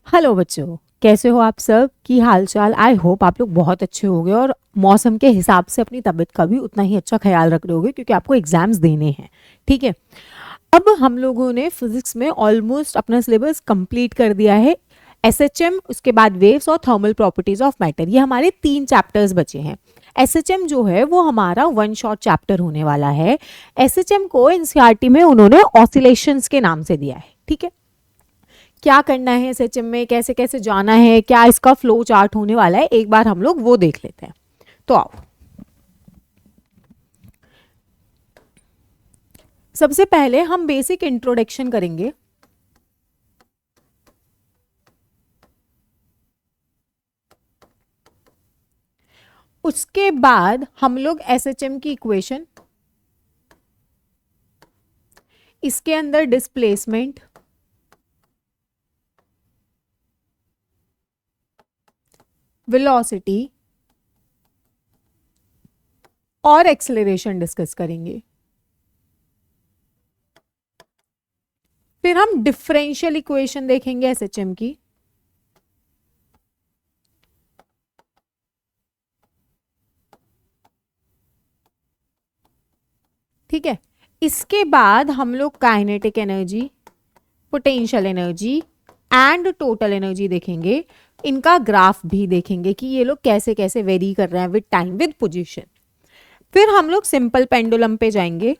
Hello बच्चों, कैसे हो आप सब? की हाल चाल? आई होप आप लोग बहुत अच्छे होंगे और मौसम के हिसाब से अपनी तबीयत का भी उतना ही अच्छा ख्याल रख रहे होगे क्योंकि आपको एग्जाम्स देने हैं। ठीक है। अब हम लोगों ने फिजिक्स में ऑलमोस्ट अपना सिलेबस कंप्लीट कर दिया है। एसएचएम, उसके बाद वेव्स और थर्मल प्रॉपर्टीज ऑफ मैटर, ये हमारे 3 चैप्टर्स बचे हैं। एसएचएम जो है वो हमारा वन शॉट चैप्टर होने वाला है। एसएचएम को एनसीईआरटी में उन्होंने ऑसिलेशंस के नाम से दिया है। ठीक है। क्या करना है एसएचएम में, कैसे कैसे जाना है, क्या इसका फ्लो चार्ट होने वाला है, एक बार हम लोग वो देख लेते हैं। तो आओ, सबसे पहले हम बेसिक इंट्रोडक्शन करेंगे। उसके बाद हम लोग एसएचएम की इक्वेशन, इसके अंदर डिस्प्लेसमेंट, वेलोसिटी और एक्सेलरेशन डिस्कस करेंगे। फिर हम डिफरेंशियल इक्वेशन देखेंगे एसएचएम की। ठीक है। इसके बाद हम लोग kinetic energy, potential energy and total energy देखेंगे। इनका ग्राफ भी देखेंगे कि ये लोग कैसे कैसे वेरी कर रहे हैं विद टाइम, विद पोजीशन। फिर हम लोग सिंपल पेंडुलम पे जाएंगे।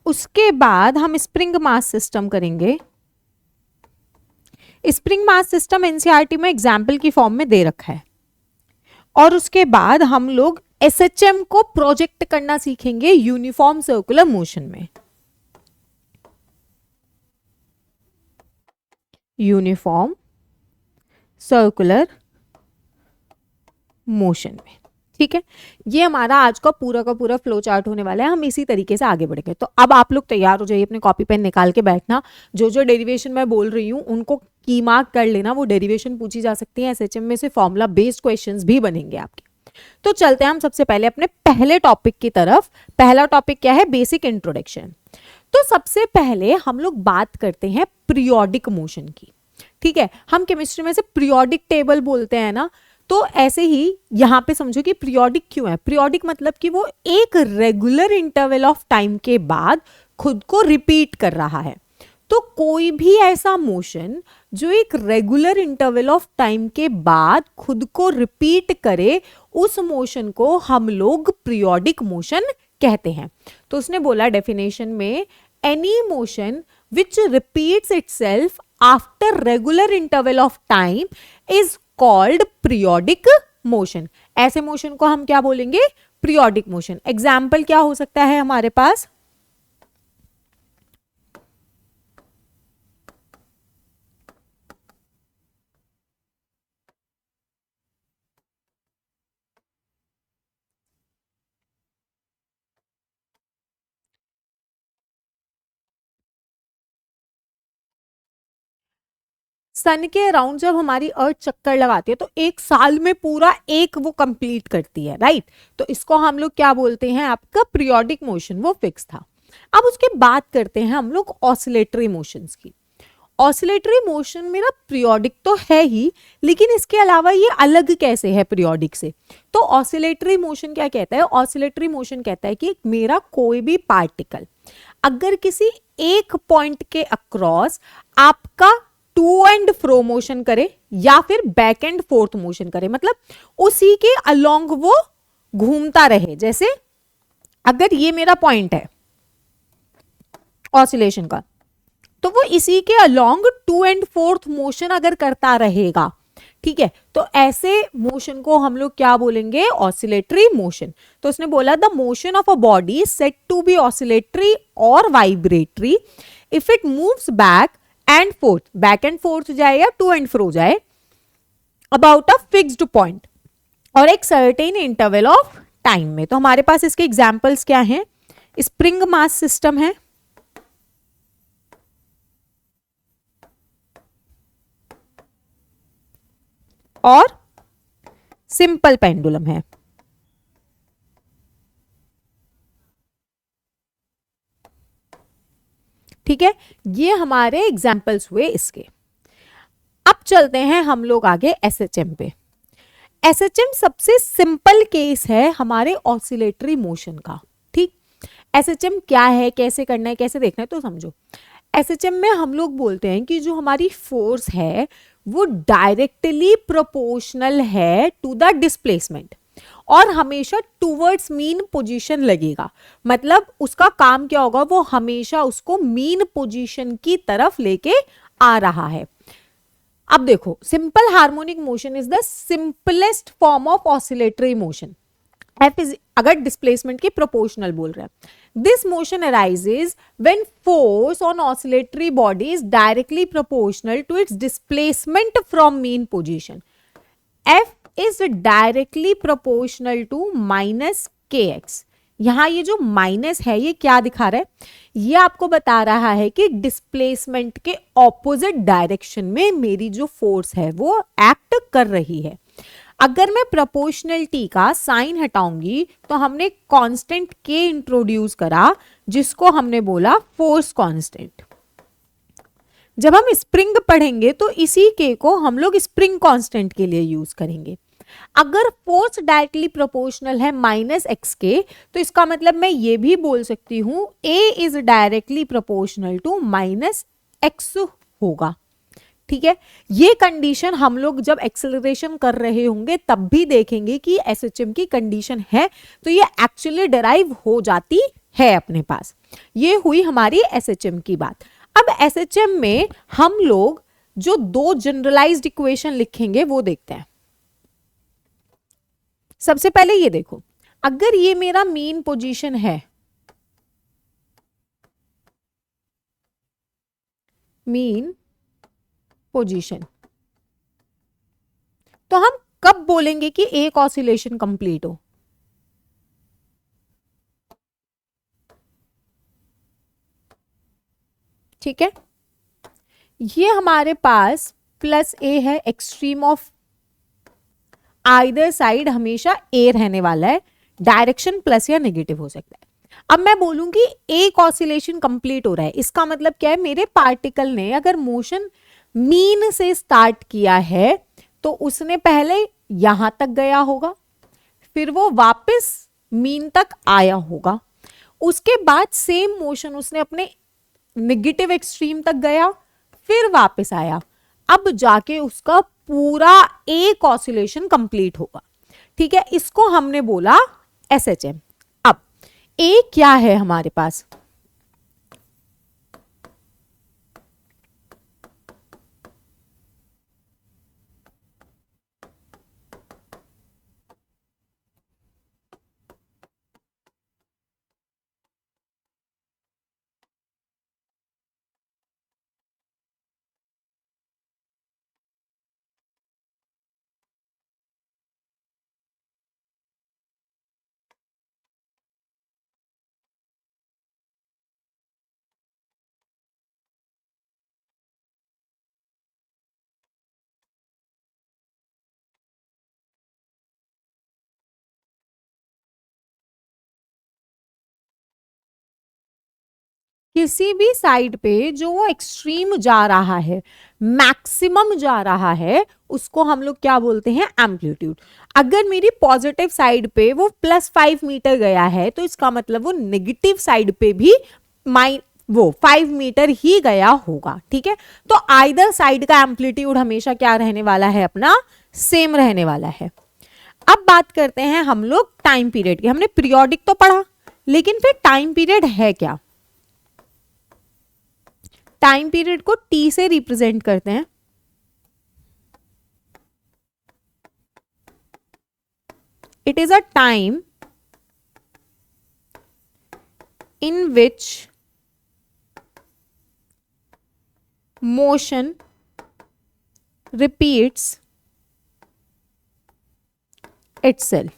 उसके बाद हम स्प्रिंग मास सिस्टम करेंगे। स्प्रिंग मास सिस्टम एनसीईआरटी में एग्जाम्पल की फॉर्म में दे रखा है। और उसके बाद हम लोग एसएचएम को प्रोजेक्ट करना सीखेंगे यूनिफॉर्म सर्कुलर मोशन में। यूनिफॉर्म सर्कुलर मोशन में। ठीक है। ये हमारा आज का पूरा फ्लो चार्ट होने वाला है। हम इसी तरीके से आगे बढ़ेंगे। तो अब आप लोग तैयार हो जाइए, अपने कॉपी पेन निकाल के बैठना। जो जो डेरिवेशन मैं बोल रही हूँ उनको की मार्क कर लेना। वो डेरिवेशन पूछी जा सकती है एसएचएम में से, फॉर्मूला बेस्ड क्वेश्चंस भी बनेंगे आपके। तो चलते हैं हम सबसे पहले अपने पहले टॉपिक की तरफ। पहला टॉपिक क्या है? Basic introduction. तो सबसे पहले हम लोग बात करते हैं पीरियोडिक मोशन की। ठीक है। हम केमिस्ट्री में से पीरियोडिक टेबल बोलते हैं ना, तो ऐसे ही यहां पे समझो कि पीरियोडिक क्यों है। पीरियोडिक मतलब कि वो एक रेगुलर इंटरवल ऑफ टाइम के बाद खुद को रिपीट कर रहा है। तो कोई भी ऐसा मोशन जो एक रेगुलर इंटरवल ऑफ टाइम के बाद खुद को रिपीट करे, उस मोशन को हम लोग पीरियोडिक मोशन कहते हैं। तो उसने बोला डेफिनेशन में, any motion which repeats itself after regular interval of time is called periodic motion. ऐसे मोशन को हम क्या बोलेंगे? Periodic motion. एग्जाम्पल क्या हो सकता है हमारे पास? सन के अराउंड जब हमारी अर्थ चक्कर लगाती है तो एक साल में पूरा एक वो कंप्लीट करती है, राइट? तो इसको हम लोग क्या बोलते हैं? आपका पीरियोडिक मोशन, वो फिक्स था। अब उसके बाद करते हैं हम लोग ऑसिलेटरी मोशंस की। ऑसिलेटरी मोशन मेरा पीरियोडिक तो है ही, लेकिन इसके अलावा ये अलग कैसे है पीरियोडिक से? तो ऑसिलेटरी मोशन क्या कहता है? ऑसिलेटरी मोशन कहता है कि मेरा कोई भी पार्टिकल अगर किसी एक पॉइंट के अक्रॉस आपका टू एंड फ्रो मोशन करे या फिर बैक एंड फोर्थ मोशन करे, मतलब उसी के अलोंग वो घूमता रहे। जैसे अगर ये मेरा पॉइंट है ऑसिलेशन का, तो वो इसी के along to and forth motion अगर करता रहेगा, ठीक है, तो ऐसे मोशन को हम लोग क्या बोलेंगे? Oscillatory motion. तो उसने बोला the motion of a body set to be oscillatory और vibratory if it moves back and forth जाए या टू एंड फ्रो जाए, अबाउट अ फिक्स्ड पॉइंट और एक सर्टेन इंटरवल ऑफ टाइम में। तो हमारे पास इसके एग्जांपल्स क्या हैं? स्प्रिंग मास सिस्टम है, और सिंपल पेंडुलम है। ठीक है, ये हमारे एग्जाम्पल्स हुए इसके। अब चलते हैं हम लोग आगे एसएचएम पे। एसएचएम सबसे सिंपल केस है हमारे ऑसिलेटरी मोशन का। ठीक, एसएचएम क्या है, कैसे करना है, कैसे देखना है, तो समझो। एसएचएम में हम लोग बोलते हैं कि जो हमारी फोर्स है वो डायरेक्टली प्रोपोर्शनल है टू द डिस्प्लेसमेंट और हमेशा टूवर्ड्स मीन पोजीशन लगेगा। मतलब उसका काम क्या होगा, वो हमेशा उसको मीन पोजीशन की तरफ लेके आ रहा है। अब देखो, simple harmonic motion is the simplest form of oscillatory motion. F is अगर डिस्प्लेसमेंट के प्रोपोर्शनल बोल रहे हैं। This motion arises when force on oscillatory body is directly proportional to its displacement from mean position. F is directly proportional to minus k x. यहां ये जो minus है ये क्या दिखा रहा है, ये आपको बता रहा है कि डिस्प्लेसमेंट के ऑपोजिट डायरेक्शन में मेरी जो फोर्स है वो एक्ट कर रही है। अगर मैं प्रोपोर्शनलिटी का साइन हटाऊंगी तो हमने कांस्टेंट के इंट्रोड्यूस करा जिसको हमने बोला फोर्स कांस्टेंट। जब हम स्प्रिंग पढ़ेंगे तो इसी के को हम लोग स्प्रिंग कांस्टेंट के लिए यूज करेंगे। अगर फोर्स डायरेक्टली प्रोपोर्शनल है माइनस एक्स के, तो इसका मतलब मैं ये भी बोल सकती हूं a is directly proportional to minus x होगा। ठीक है, ये कंडीशन हम लोग जब एक्सेलरेशन कर रहे होंगे तब भी देखेंगे कि एसएचएम की कंडीशन है, तो ये एक्चुअली डिराइव हो जाती है अपने पास। ये हुई हमारी एसएचएम की बात। अब एसएचएम में हम लोग जो दो जनरलाइज्ड इक्वेशन लिखेंगे वो देखते हैं। सबसे पहले ये देखो, अगर ये मेरा मीन पोजीशन है, मीन पोजीशन, तो हम कब बोलेंगे कि एक ऑसिलेशन कंप्लीट हो? ठीक है, ये हमारे पास प्लस ए है, एक्सट्रीम ऑफ आइदर साइड हमेशा ए रहने वाला है, डायरेक्शन प्लस या नेगेटिव हो सकता है। अब मैं बोलूंगी एक ऑसिलेशन कंप्लीट हो रहा है, इसका मतलब क्या है, मेरे पार्टिकल ने अगर मोशन मीन से स्टार्ट किया है तो उसने पहले यहां तक गया होगा, फिर वो वापस मीन तक आया होगा, उसके बाद सेम मोशन उसने अपने नेगेटिव एक्सट्रीम तक गया, फिर वापस आया, अब जाके उसका पूरा एक ऑसिलेशन कंप्लीट होगा। ठीक है, इसको हमने बोला एसएचएम। अब ए क्या है हमारे पास, किसी भी साइड पे जो वो एक्सट्रीम जा रहा है, मैक्सिमम जा रहा है, उसको हम लोग क्या बोलते हैं, एम्पलीट्यूड। अगर मेरी पॉजिटिव साइड पे वो +5 मीटर गया है तो इसका मतलब वो नेगेटिव साइड पे भी वो 5 मीटर ही गया होगा। ठीक है, तो आइदर साइड का एम्पलीट्यूड हमेशा क्या रहने वाला है, अपना सेम रहने वाला है। अब बात करते हैं हम लोग टाइम पीरियड की। हमने पीरियोडिक तो पढ़ा, लेकिन फिर टाइम पीरियड है क्या? टाइम पीरियड को टी से रिप्रेजेंट करते हैं। It is a time in which motion repeats itself.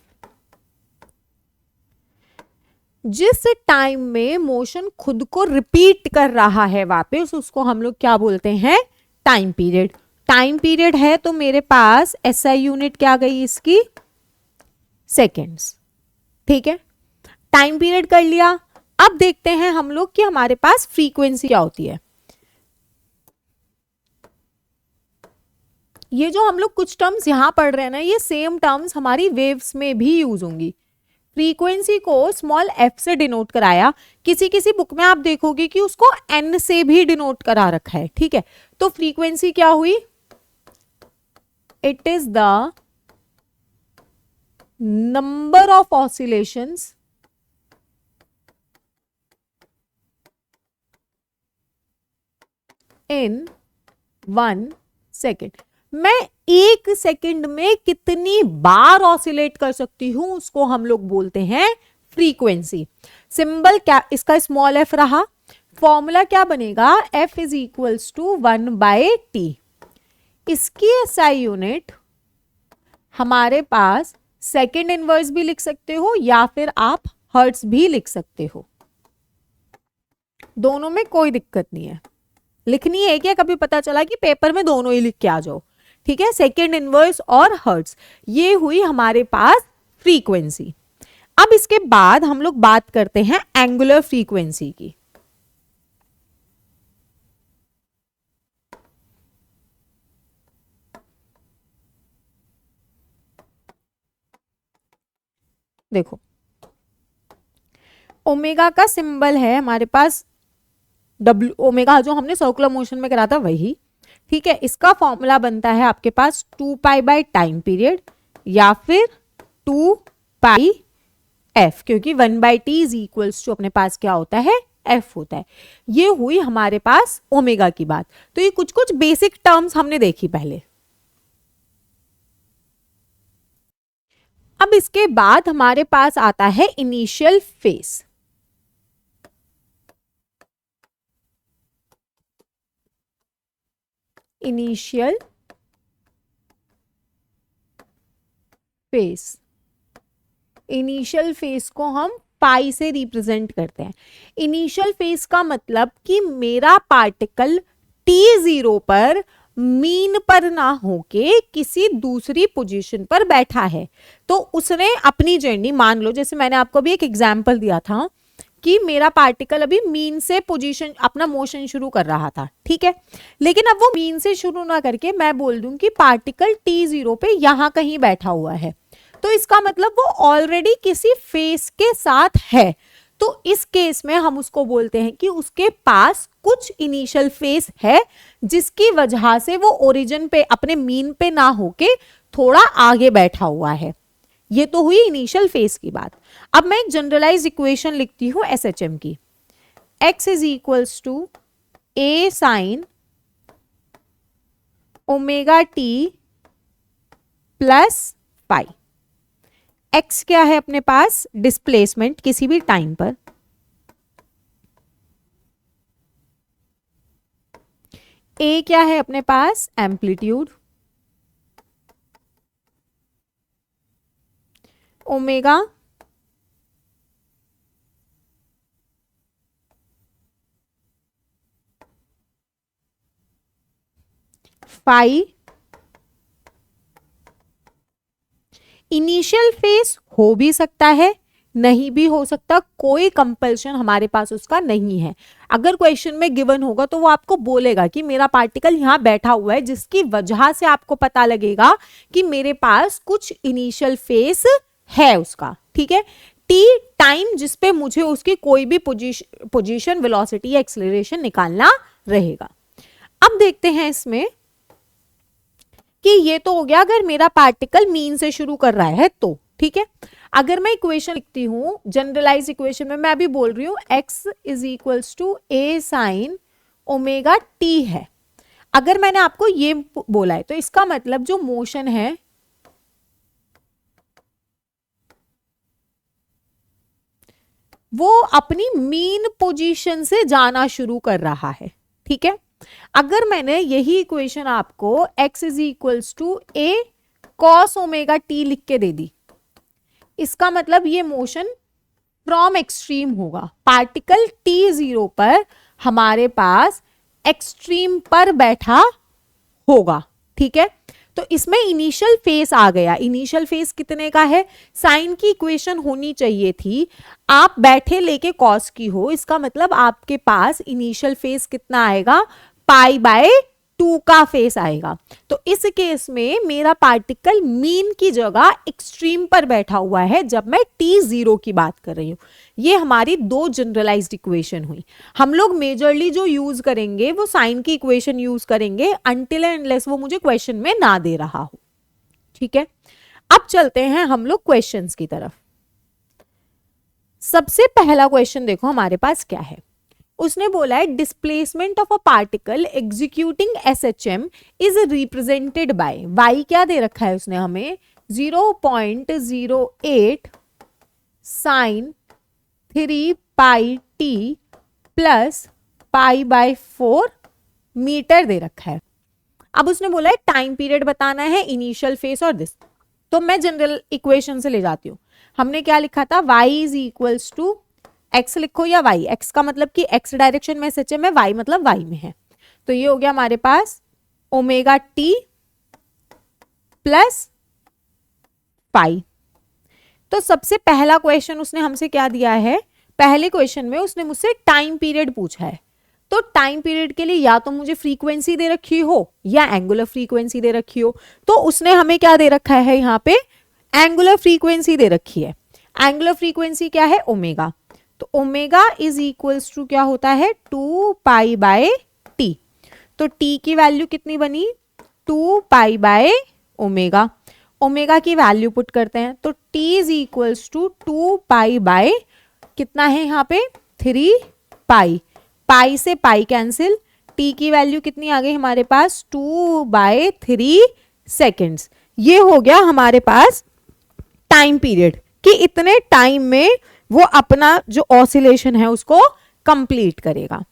जिस टाइम में मोशन खुद को रिपीट कर रहा है वापस, उसको हम लोग क्या बोलते हैं, टाइम पीरियड। टाइम पीरियड है तो मेरे पास एसआई यूनिट क्या गई इसकी, सेकेंड्स। ठीक है, टाइम पीरियड कर लिया, अब देखते हैं हम लोग कि हमारे पास फ्रीक्वेंसी क्या होती है। ये जो हम लोग कुछ टर्म्स यहां पढ़ रहे हैं ना, ये सेम टर्म्स हमारी वेव्स में भी यूज होंगी। फ्रीक्वेंसी को स्मॉल एफ से डिनोट कराया, किसी किसी बुक में आप देखोगे कि उसको एन से भी डिनोट करा रखा है, ठीक है। तो फ्रीक्वेंसी क्या हुई, it is the number of oscillations in 1 second. मैं 1 सेकेंड में कितनी बार ऑसिलेट कर सकती हूं उसको हम लोग बोलते हैं फ्रीक्वेंसी। सिंबल क्या इसका स्मॉल एफ रहा, फॉर्मूला क्या बनेगा, F is equals to 1/t। इसकी एसआई यूनिट हमारे पास सेकेंड इनवर्स भी लिख सकते हो या फिर आप हर्ट्ज भी लिख सकते हो, दोनों में कोई दिक्कत नहीं है। लिखनी है क्या, कभी पता चला कि पेपर में दोनों ही लिख के आ जाओ, ठीक है, सेकेंड इनवर्स और हर्ट्ज। ये हुई हमारे पास फ्रीक्वेंसी। अब इसके बाद हम लोग बात करते हैं एंगुलर फ्रीक्वेंसी की। देखो ओमेगा का सिंबल है हमारे पास डब्ल्यू, ओमेगा जो हमने सर्कुलर मोशन में करा था वही, ठीक है। इसका फॉर्मूला बनता है आपके पास 2π बाय टाइम पीरियड या फिर 2πf, क्योंकि 1/t इज इक्वल्स टू अपने पास क्या होता है, f होता है। ये हुई हमारे पास ओमेगा की बात। तो ये कुछ कुछ बेसिक टर्म्स हमने देखी पहले। अब इसके बाद हमारे पास आता है initial phase. Initial phase, initial phase को हम पाई से रिप्रेजेंट करते हैं। इनिशियल फेज का मतलब कि मेरा पार्टिकल t0 पर मीन पर ना होके किसी दूसरी पोजीशन पर बैठा है। तो उसने अपनी जर्नी, मान लो जैसे मैंने आपको भी एक एग्जांपल दिया था कि मेरा पार्टिकल अभी मीन से पोजीशन अपना मोशन शुरू कर रहा था, ठीक है, लेकिन अब वो मीन से शुरू ना करके मैं बोल दूं कि पार्टिकल t0 पे यहां कहीं बैठा हुआ है, तो इसका मतलब वो ऑलरेडी किसी फेस के साथ है। तो इस केस में हम उसको बोलते हैं कि उसके पास कुछ इनिशियल फेस है जिसकी वजह से वो ओरिजिन पे अपने मीन पे ना होके थोड़ा आगे बैठा हुआ है। ये तो हुई इनिशियल फेस की बात। अब मैं एक जनरलाइज इक्वेशन लिखती हूं एसएचएम की, x is equals to a sine omega t plus pi. x क्या है अपने पास, डिस्प्लेसमेंट किसी भी टाइम पर, a क्या है अपने पास, amplitude, omega phi. Initial phase हो भी सकता है, नहीं भी हो सकता, कोई कंपल्शन हमारे पास उसका नहीं है। अगर क्वेश्चन में गिवन होगा तो वो आपको बोलेगा कि मेरा पार्टिकल यहां बैठा हुआ है, जिसकी वजह से आपको पता लगेगा कि मेरे पास कुछ इनिशियल फेस है उसका, ठीक है। टी टाइम जिसपे मुझे उसकी कोई भी पोजीशन वेलोसिटी या एक्सेलरेशन निकालना रहेगा। अब देखते हैं इसमें कि ये तो हो गया अगर मेरा पार्टिकल मीन से शुरू कर रहा है तो, ठीक है। अगर मैं इक्वेशन लिखती हूं जनरलाइज इक्वेशन में, मैं अभी बोल रही हूं x is equals to a sine omega t है। अगर मैंने आपको ये बोला है तो इसका मतलब जो मोशन है वो अपनी मीन पोजीशन से जाना शुरू कर रहा है, ठीक है। अगर मैंने यही इक्वेशन आपको x is equals to a cos omega t लिख के दे दी, इसका मतलब ये मोशन फ्रॉम एक्सट्रीम होगा। पार्टिकल t0 पर हमारे पास एक्सट्रीम पर बैठा होगा, ठीक है। तो इसमें इनिशियल फेस आ गया। इनिशियल फेस कितने का है, साइन की इक्वेशन होनी चाहिए थी, आप बैठे लेके कॉस की हो, इसका मतलब आपके पास इनिशियल फेस कितना आएगा, पाई बाय 2 का फेस आएगा। तो इस केस में मेरा पार्टिकल मीन की जगह एक्सट्रीम पर बैठा हुआ है जब मैं t0 की बात कर रही हूं। ये हमारी 2 जनरलाइज्ड इक्वेशन हुई। हम लोग मेजरली जो यूज करेंगे वो साइन की इक्वेशन यूज करेंगे अनटिल एंड अनलेस वो मुझे क्वेश्चन में ना दे रहा हो। ठीक है, अब चलते हैं हम लोग क्वेश्चंस की तरफ। सबसे पहला क्वेश्चन देखो हमारे पास क्या है। उसने बोला है displacement of a particle executing SHM is represented by, y क्या दे रखा है उसने हमें, 0.08 sine 3 pi t plus pi by 4 metre दे रखा है। अब उसने बोला है टाइम पीरियड बताना है, इनिशियल फेस और दिस। तो मैं जनरल इक्वेशन से ले जाती हूँ। हमने क्या लिखा था, y is equals to x लिखो या y, x का मतलब कि x डायरेक्शन में एसएचएम है, y मतलब y में है। तो ये हो गया हमारे पास ओमेगा टी प्लस पाई। तो सबसे पहला क्वेश्चन उसने हमसे क्या दिया है, पहले क्वेश्चन में उसने मुझसे टाइम पीरियड पूछा है। तो टाइम पीरियड के लिए या तो मुझे फ्रीक्वेंसी दे रखी हो या एंगुलर फ्रीक्वेंसी दे रखी हो। तो उसने हमें क्या दे रखा है, यहाँ पे एंगुलर फ्रीक्वेंसी दे रखी है। एंगुलर फ्रीक्वेंसी क्या है, ओमेगा। तो ओमेगा इज इक्वल्स टू क्या होता है, 2 पाई बाय टी। तो टी की वैल्यू कितनी बनी, 2 पाई बाय ओमेगा। ओमेगा की वैल्यू पुट करते हैं तो t is equals to 2 pi by कितना है यहाँ पे 3 पाई, पाई से पाई कैंसिल, t की वैल्यू कितनी आ गई हमारे पास 2/3 सेकेंड्स। ये हो गया हमारे पास टाइम पीरियड कि इतने टाइम में वो अपना जो ऑसिलेशन है उसको कंप्लीट करेगा।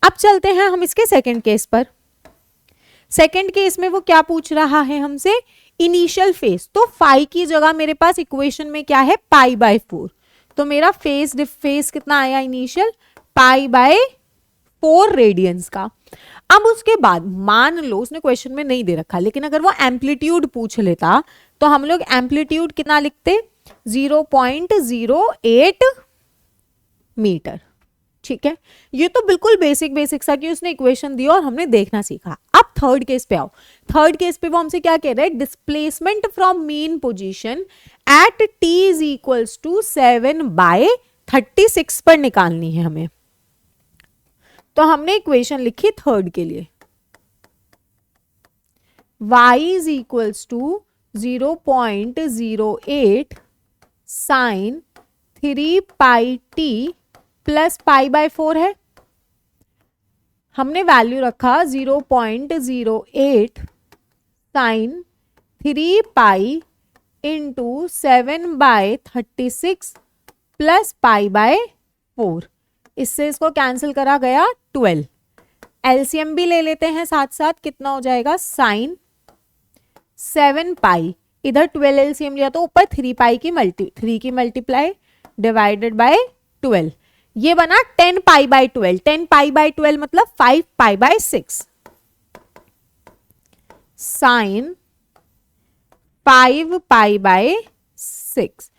अब चलते हैं हम इसके सेकंड केस पर। सेकंड केस में वो क्या पूछ रहा है हमसे, इनिशियल फेस। तो फाई की जगह मेरे पास इक्वेशन में क्या है, पाई बाय 4। तो मेरा फेस कितना आया इनिशियल, पाई बाय 4 रेडियंस का। अब उसके बाद मान लो उसने क्वेश्चन में नहीं दे रखा, लेकिन अगर वो एम्पलीट्यूड पूछ लेता तो हम लोग एम्पलीट्यूड कितना लिखते, 0.08 मीटर। ठीक है, ये तो बिल्कुल बेसिक सा कि उसने इक्वेशन दी और हमने देखना सीखा। अब थर्ड केस पे आओ। थर्ड केस पे वो हमसे क्या कह रहा है, displacement from mean position at t is equals to 7/36 पर निकालनी है हमें। तो हमने इक्वेशन लिखी थर्ड के लिए, y is equals to 0.08 sine 3 pi t plus pi by 4 है। हमने वैल्यू रखा 0.08 sine 3 pi into 7/36 plus pi by 4। इससे इसको कैंसिल करा गया 12। एलसीएम भी ले लेते हैं साथ साथ, कितना हो जाएगा साइन 7 पाई, इधर 12 एलसीएम लिया तो ऊपर 3 पाई की 3 की मल्टीप्लाई डिवाइडेड बाय 12, ये बना 10 पाई बाय 12। 10 पाई बाय 12 मतलब 5 pi by 6 sine 5 pi by 6।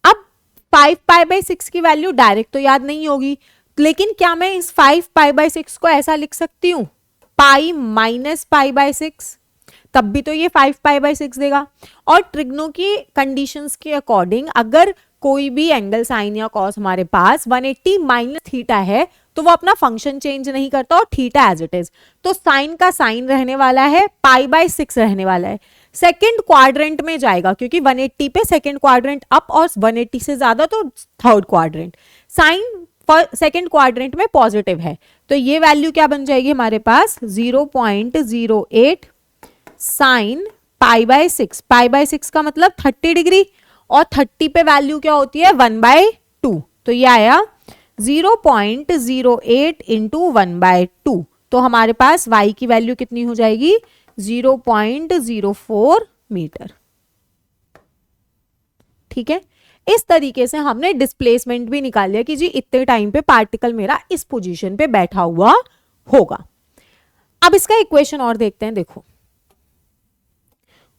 अब 5 पाई बाय 6 की वैल्यू डायरेक्ट तो याद नहीं होगी, लेकिन क्या मैं इस 5 पाई बाय 6 को ऐसा लिख सकती हूं, पाई माइनस पाई बाय 6, तब भी तो ये 5 पाई बाय 6 देगा। और ट्रिग्नो की कंडीशंस के अकॉर्डिंग अगर कोई भी एंगल साइन या कॉस हमारे पास 180 माइनस थीटा है तो वो अपना फंक्शन चेंज नहीं करता और थीटा एज इट इज। तो साइन का साइन रहने वाला है, पाई बाय 6 रहने वाला है, सेकंड क्वाड्रेंट में जाएगा क्योंकि 180 पे सेकंड क्वाड्रेंट अप और 180 से ज्यादा तो third quadrant. Sine second quadrant में पॉजिटिव है, तो ये वैल्यू क्या बन जाएगी हमारे पास 0.08 sine pi by 6। Pi by 6 का मतलब 30 डिग्री और 30 पे वैल्यू क्या होती है 1/2, तो ये आया 0.08 इंटू 1/2। तो हमारे पास y की वैल्यू कितनी हो जाएगी 0.04 मीटर। ठीक है, इस तरीके से हमने डिस्प्लेसमेंट भी निकाल लिया कि जी इतने टाइम पे पार्टिकल मेरा इस पोजीशन पे बैठा हुआ होगा। अब इसका इक्वेशन और देखते हैं। देखो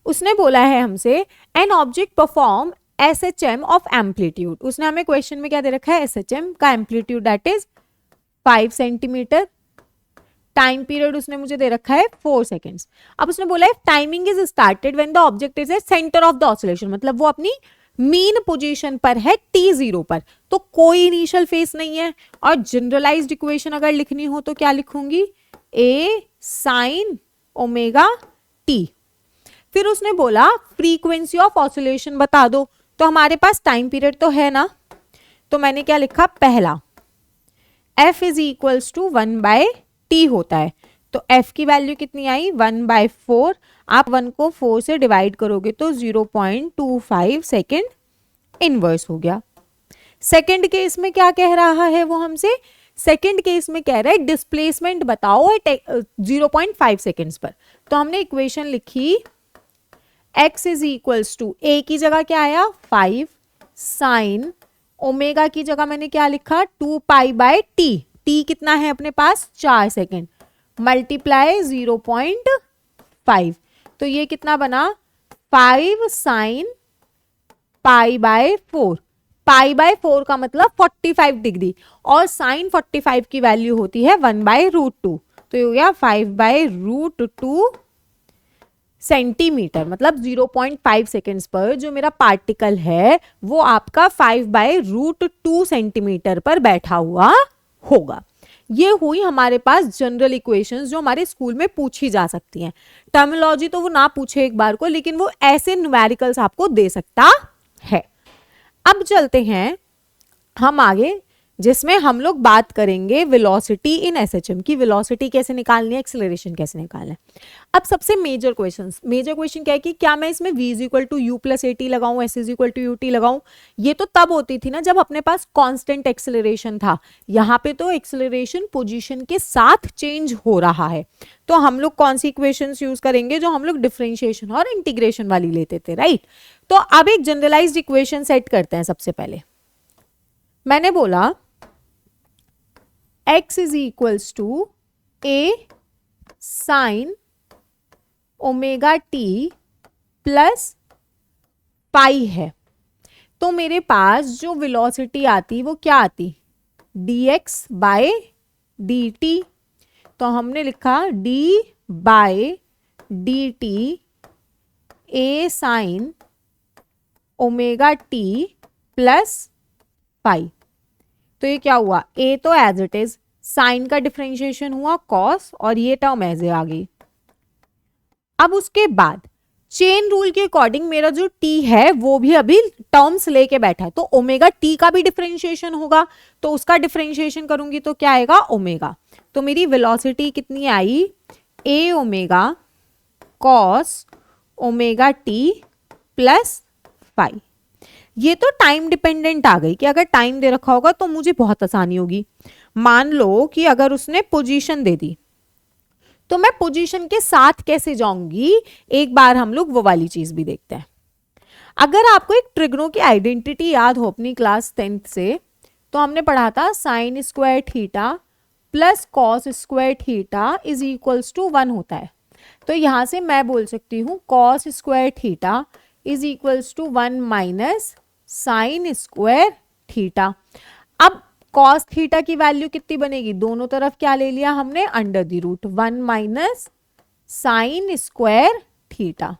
उसने बोला है हमसे an object perform SHM of amplitude. उसने हमें क्वेश्चन में क्या दे रखा है, SHM का amplitude that is 5 centimetre, time period उसने मुझे दे रखा है 4 सेकेंड्स। अब उसने बोला है timing is started when the object is at centre of the oscillation, मतलब वो अपनी मीन पोजीशन पर है t0 पर, तो कोई इनिशियल फेज नहीं है। और जनरलाइज्ड इक्वेशन अगर लिखनी हो तो क्या लिखूंगी, a sin ओमेगा t। फिर उसने बोला फ्रीक्वेंसी ऑफ ऑसिलेशन बता दो, तो हमारे पास टाइम पीरियड तो है ना, तो मैंने क्या लिखा, पहला f is equals to 1/t होता है, तो f की वैल्यू कितनी आई 1/4, आप 1 को 4 से डिवाइड करोगे तो 0.25 सेकेंड इनवर्स हो गया। सेकेंड केस में क्या कह रहा है वो हमसे, सेकेंड केस में कह रहा है डिस्प्लेसमेंट बताओ 0.5 सेकेंड्स पर। तो हमने इक्वेशन लिखी x is equals to a की जगह क्या आया 5 साइन ओमेगा की जगह मैंने क्या लिखा 2π/t, t कितना है अपने पास 4 सेकेंड, मल्टीप्लाई 0.5, तो ये कितना बना 5 साइन π/4, π/4 का मतलब 45 डिग्री, और साइन 45 की वैल्यू होती है 1/√2, तो ये हो गया 5/√2 सेंटीमीटर, मतलब 0.5 सेकेंड्स पर जो मेरा पार्टिकल है वो आपका 5/√2 सेंटीमीटर पर बैठा हुआ होगा। ये हुई हमारे पास जनरल इक्वेशंस जो हमारे स्कूल में पूछी जा सकती हैं। टर्मिनोलॉजी तो वो ना पूछे एक बार को, लेकिन वो ऐसे न्यूमेरिकल्स आपको दे सकता है। अब चलते हैं हम आगे, जिसमें हम लोग बात करेंगे वेलोसिटी इन SHM की, वेलोसिटी कैसे निकालनी है, एक्सेलरेशन कैसे निकालना है। अब सबसे मेजर क्वेश्चन क्या है कि क्या मैं इसमें v is equal to u plus AT लगाऊं, s is equal to UT लगाऊं। ये तो तब होती थी ना जब अपने पास कांस्टेंट एक्सेलरेशन था, यहाँ पे तो एक्सेलरेशन पोजीशन के साथ चेंज हो रहा है। तो हम लोग कौन सी इक्वेशंस यूज करेंगे, जो हम लोग डिफरेंशिएशन और इंटीग्रेशन वाली लेते थे, राइट। तो अब एक जनरलाइज्ड इक्वेशन सेट करते हैं। सबसे पहले मैंने बोला x is equals to a sine omega t plus pi है, तो मेरे पास जो वेलोसिटी आती वो क्या आती dx/dt, तो हमने लिखा d/dt a sine omega t plus पाई। तो ये क्या हुआ, a तो एज इट इज, साइन का डिफरेंशिएशन हुआ cos, और ये टर्म ऐसे आ गई। अब उसके बाद चेन रूल के अकॉर्डिंग मेरा जो t है वो भी अभी टर्म्स लेके बैठा है, तो ओमेगा t का भी डिफरेंशिएशन होगा, तो उसका डिफरेंशिएशन करूंगी तो क्या आएगा ओमेगा। तो मेरी वेलोसिटी कितनी आई a omega cos omega t plus phi. ये तो टाइम डिपेंडेंट आ गई कि अगर टाइम दे रखा होगा तो मुझे बहुत आसानी होगी। मान लो कि अगर उसने पोजीशन दे दी तो मैं पोजीशन के साथ कैसे जाऊंगी, एक बार हम लोग वो वाली चीज भी देखते हैं। अगर आपको एक ट्रिग्नो की आइडेंटिटी याद हो अपनी क्लास 10th से, तो हमने पढ़ा था sine square theta plus cos square theta is equals to 1 होता है। तो यहां से मैं बोल सकती हूं cos square theta is equals to 1 minus sine square theta. अब कॉस थीटा की वैल्यू कितनी बनेगी, दोनों तरफ क्या ले लिया हमने under the root 1 minus sine square theta.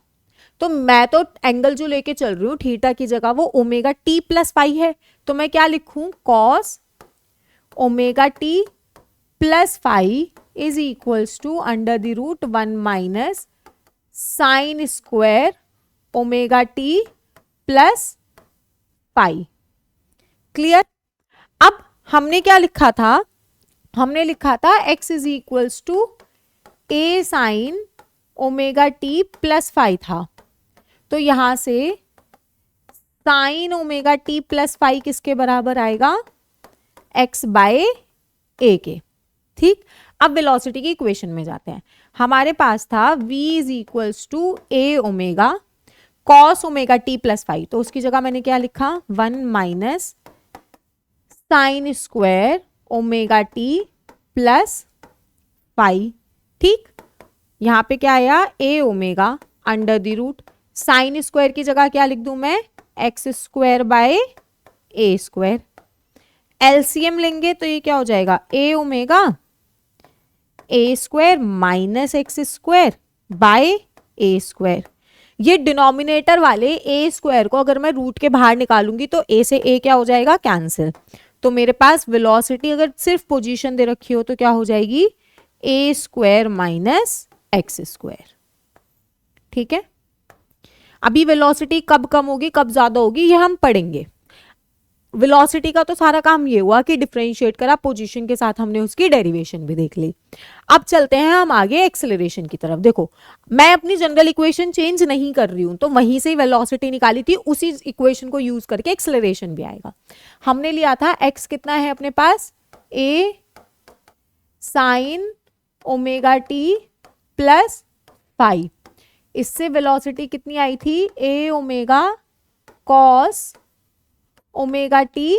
तो मैं तो एंगल जो लेके चल रही हूँ थीटा की जगह वो ओमेगा टी प्लस फाई है, तो मैं क्या लिखूं cos omega t plus phi is equals to under the root 1 minus sine square omega t plus pi. Clear. अब हमने क्या लिखा था, हमने लिखा था x is equals to a sine omega t plus phi था, तो यहां से sine omega t plus phi किसके बराबर आएगा x/a के। ठीक, अब वेलोसिटी की इक्वेशन में जाते हैं। हमारे पास था v is equals to a omega cos omega t plus phi, तो उसकी जगह मैंने क्या लिखा 1 minus sine square omega t plus phi. ठीक, यहां पे क्या आया a omega under the root sine square की जगह क्या लिख दूं मैं, x square by a square. LCM लेंगे तो ये क्या हो जाएगा, a omega a square minus x square by a square. ये डिनोमिनेटर वाले ए स्क्वायर को अगर मैं रूट के बाहर निकालूंगी तो ए से ए क्या हो जाएगा, कैंसिल। तो मेरे पास वेलोसिटी अगर सिर्फ पोजीशन दे रखी हो तो क्या हो जाएगी, ए स्क्वायर माइनस एक्स स्क्वायर। ठीक है, अभी वेलोसिटी कब कम होगी कब ज्यादा होगी ये हम पढ़ेंगे। वेलोसिटी का तो सारा काम ये हुआ कि डिफरेंशिएट करा, पोजीशन के साथ हमने उसकी डेरिवेशन भी देख ली। अब चलते हैं हम आगे एक्सेलरेशन की तरफ। देखो मैं अपनी जनरल इक्वेशन चेंज नहीं कर रही हूं, तो वहीं से वेलोसिटी निकाली थी, उसी इक्वेशन को यूज करके एक्सेलरेशन भी आएगा। हमने लिया था x कितना है अपने पास, a sine omega t plus five. इससे वेलोसिटी कितनी आई थी, a omega cos omega t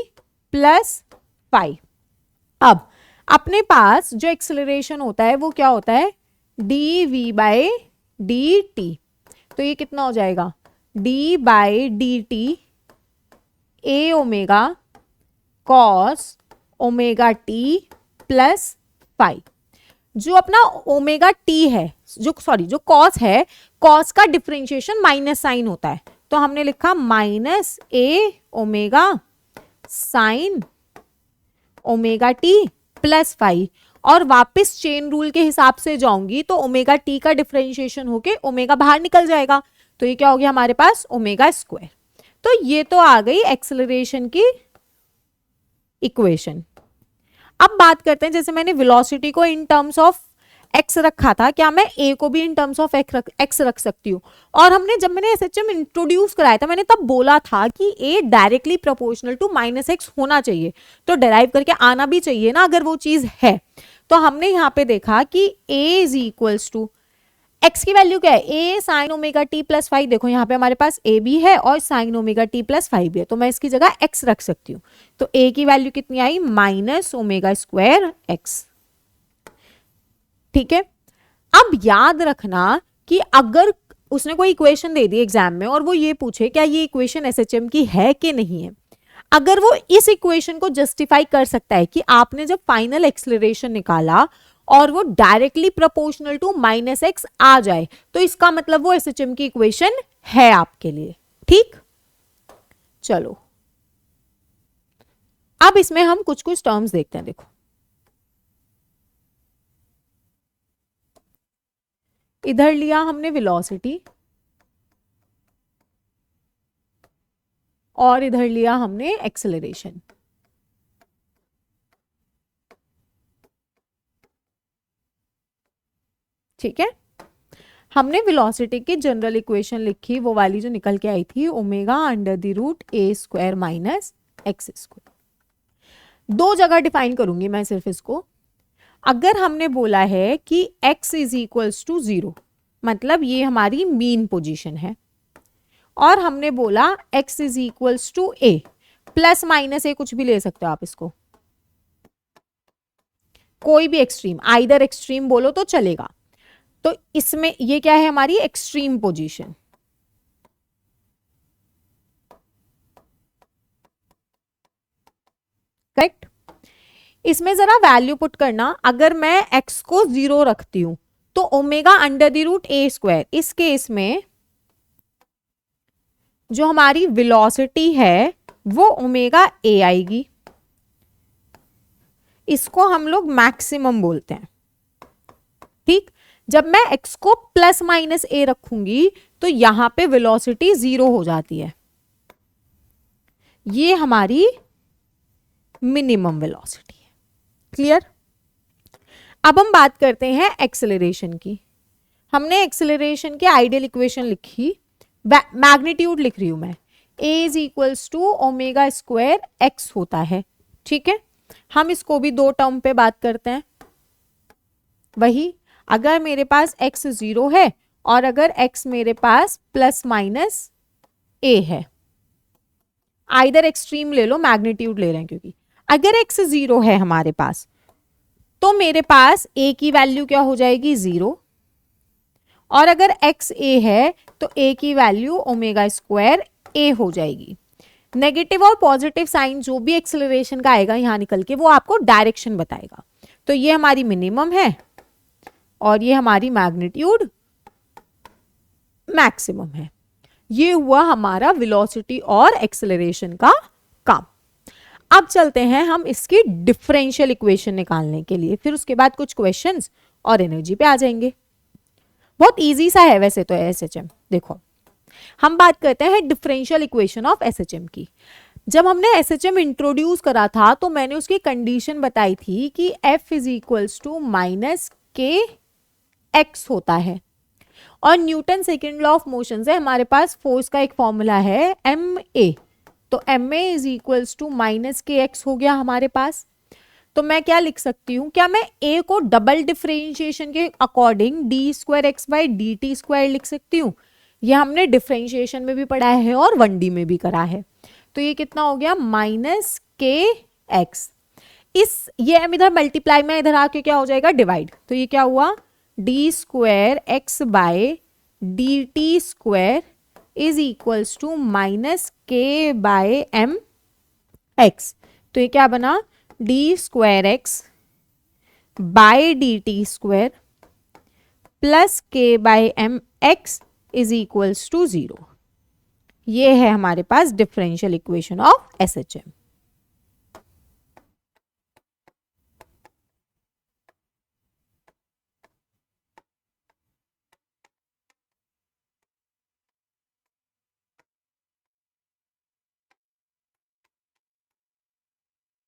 plus five. अब अपने पास जो एक्सेलरेशन होता है वो क्या होता है, d v by d t. तो ये कितना हो जाएगा, d by d t a omega cos omega t plus five. जो अपना ओमेगा टी है, जो कॉस है, कॉस का डिफरेंशिएशन माइनस साइन होता है, तो हमने लिखा minus a omega sine omega t plus five. और वापस चेन रूल के हिसाब से जाऊंगी तो ओमेगा टी का डिफरेंशिएशन होके ओमेगा बाहर निकल जाएगा, तो ये क्या हो गया हमारे पास, ओमेगा स्क्वायर। तो ये तो आ गई एक्सेलरेशन की इक्वेशन। अब बात करते हैं, जैसे मैंने वेलोसिटी को इन टर्म्स ऑफ एक्स रखा था, क्या मैं ए को भी इन टर्म्स ऑफ एक्स रख सकती हूँ। और हमने जब मैंने एसएचएम इंट्रोड्यूस कराया था मैंने तब बोला था कि a directly proportional to minus x होना चाहिए, तो डिराइव करके आना भी चाहिए ना अगर वो चीज है। तो हमने यहाँ पे देखा कि a is equals to x की वैल्यू क्या है, a sine omega t plus five. देखो यहाँ पे हमारे पास ए भी है और sine omega t plus five भी है, तो मैं इसकी जगह एक्स रख सकती हूँ। तो ए की वैल्यू कितनी आई, माइनस ओमेगा स्क्वायर एक्स। ठीक है, अब याद रखना कि अगर उसने कोई इक्वेशन दे दी एग्जाम में और वो ये पूछे क्या ये इक्वेशन एसएचएम की है कि नहीं है, अगर वो इस इक्वेशन को जस्टिफाई कर सकता है कि आपने जब फाइनल एक्सेलरेशन निकाला और वो directly proportional to minus x आ जाए, तो इसका मतलब वो एसएचएम की इक्वेशन है आपके लिए। ठीक, चलो अब इसमें हम कुछ कुछ टर्म्स देखते हैं। देखो इधर लिया हमने वेलोसिटी और इधर लिया हमने एक्सेलरेशन। ठीक है, हमने वेलोसिटी की जनरल इक्वेशन लिखी, वो वाली जो निकल के आई थी, omega under the root A square minus x square. दो जगह डिफाइन करूंगी मैं सिर्फ इसको। अगर हमने बोला है कि x इज इक्वल्स टू 0, मतलब ये हमारी मीन पोजीशन है, और हमने बोला x is equals to a, plus minus a कुछ भी ले सकते हो आप इसको, कोई भी एक्सट्रीम, आइदर एक्सट्रीम बोलो तो चलेगा। तो इसमें ये क्या है, हमारी एक्सट्रीम पोजीशन। करेक्ट, इसमें जरा वैल्यू पुट करना। अगर मैं x को 0 रखती हूं तो omega under the root A square, इस केस में जो हमारी वेलोसिटी है वो ओमेगा ए आएगी, इसको हम लोग मैक्सिमम बोलते हैं। ठीक, जब मैं x को प्लस माइनस ए रखूंगी तो यहां पे वेलोसिटी 0 हो जाती है, ये हमारी मिनिमम वेलोसिटी है। क्लियर, अब हम बात करते हैं एक्सेलरेशन की। हमने एक्सेलरेशन की आइडियल इक्वेशन लिखी, मैग्नीट्यूड लिख रही हूं मैं, a is equals to omega square x होता है। ठीक है, हम इसको भी दो टर्म पे बात करते हैं। वही, अगर मेरे पास x 0 है और अगर x मेरे पास प्लस माइनस a है, आइदर एक्सट्रीम ले लो, मैग्नीट्यूड ले रहे हैं क्योंकि अगर x 0 है हमारे पास तो मेरे पास a की वैल्यू क्या हो जाएगी, 0, और अगर एक्स ए है तो ए की वैल्यू ओमेगा स्क्वायर ए हो जाएगी। नेगेटिव और पॉजिटिव साइन जो भी एक्सेलरेशन का आएगा यहां निकल के वो आपको डायरेक्शन बताएगा। तो ये हमारी मिनिमम है और ये हमारी मैग्नीट्यूड मैक्सिमम है। ये हुआ हमारा वेलोसिटी और एक्सेलरेशन का काम। अब चलते हैं हम इसकी डिफरेंशियल इक्वेशन निकालने के लिए, फिर उसके बाद कुछ क्वेश्चंस और एनर्जी पे आ जाएंगे। बहुत इजी सा है वैसे तो एसएचएम। देखो हम बात करते हैं डिफरेंशियल इक्वेशन ऑफ एसएचएम की। जब हमने एसएचएम इंट्रोड्यूस करा था तो मैंने उसकी कंडीशन बताई थी कि F is equals to minus k x होता है, और Newton second law of motion से हमारे पास फोर्स का एक फॉर्मूला है ma, तो ma is equals to minus k x हो गया हमारे पास। तो मैं क्या लिख सकती हूं, क्या मैं a को डबल डिफरेंशिएशन के according D square x by d t square लिख सकती हूँ। यह हमने डिफरेंशिएशन में भी पढ़ा है और 1D में भी करा है। तो ये कितना हो गया माइनस के एक्स, इस ये m इधर मल्टीप्लाई में इधर आके क्या हो जाएगा डिवाइड, तो ये क्या हुआ d square x by d t square is equals to minus k by m x. तो ये क्या बना d square x by d t square plus k by m x is equals to 0। ये है हमारे पास डिफरेंशियल इक्वेशन ऑफ एसएचएम।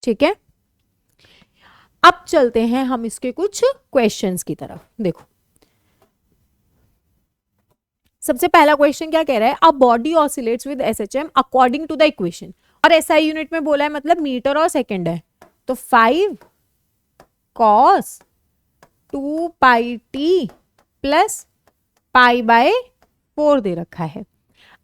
ठीक है, अब चलते हैं हम इसके कुछ क्वेश्चंस की तरफ। देखो सबसे पहला क्वेश्चन क्या कह रहा है, a body oscillates with SHM according to the equation, और एसआई यूनिट में बोला है मतलब मीटर और सेकंड है। तो 5 cos 2 pi t plus pi by 4 दे रखा है,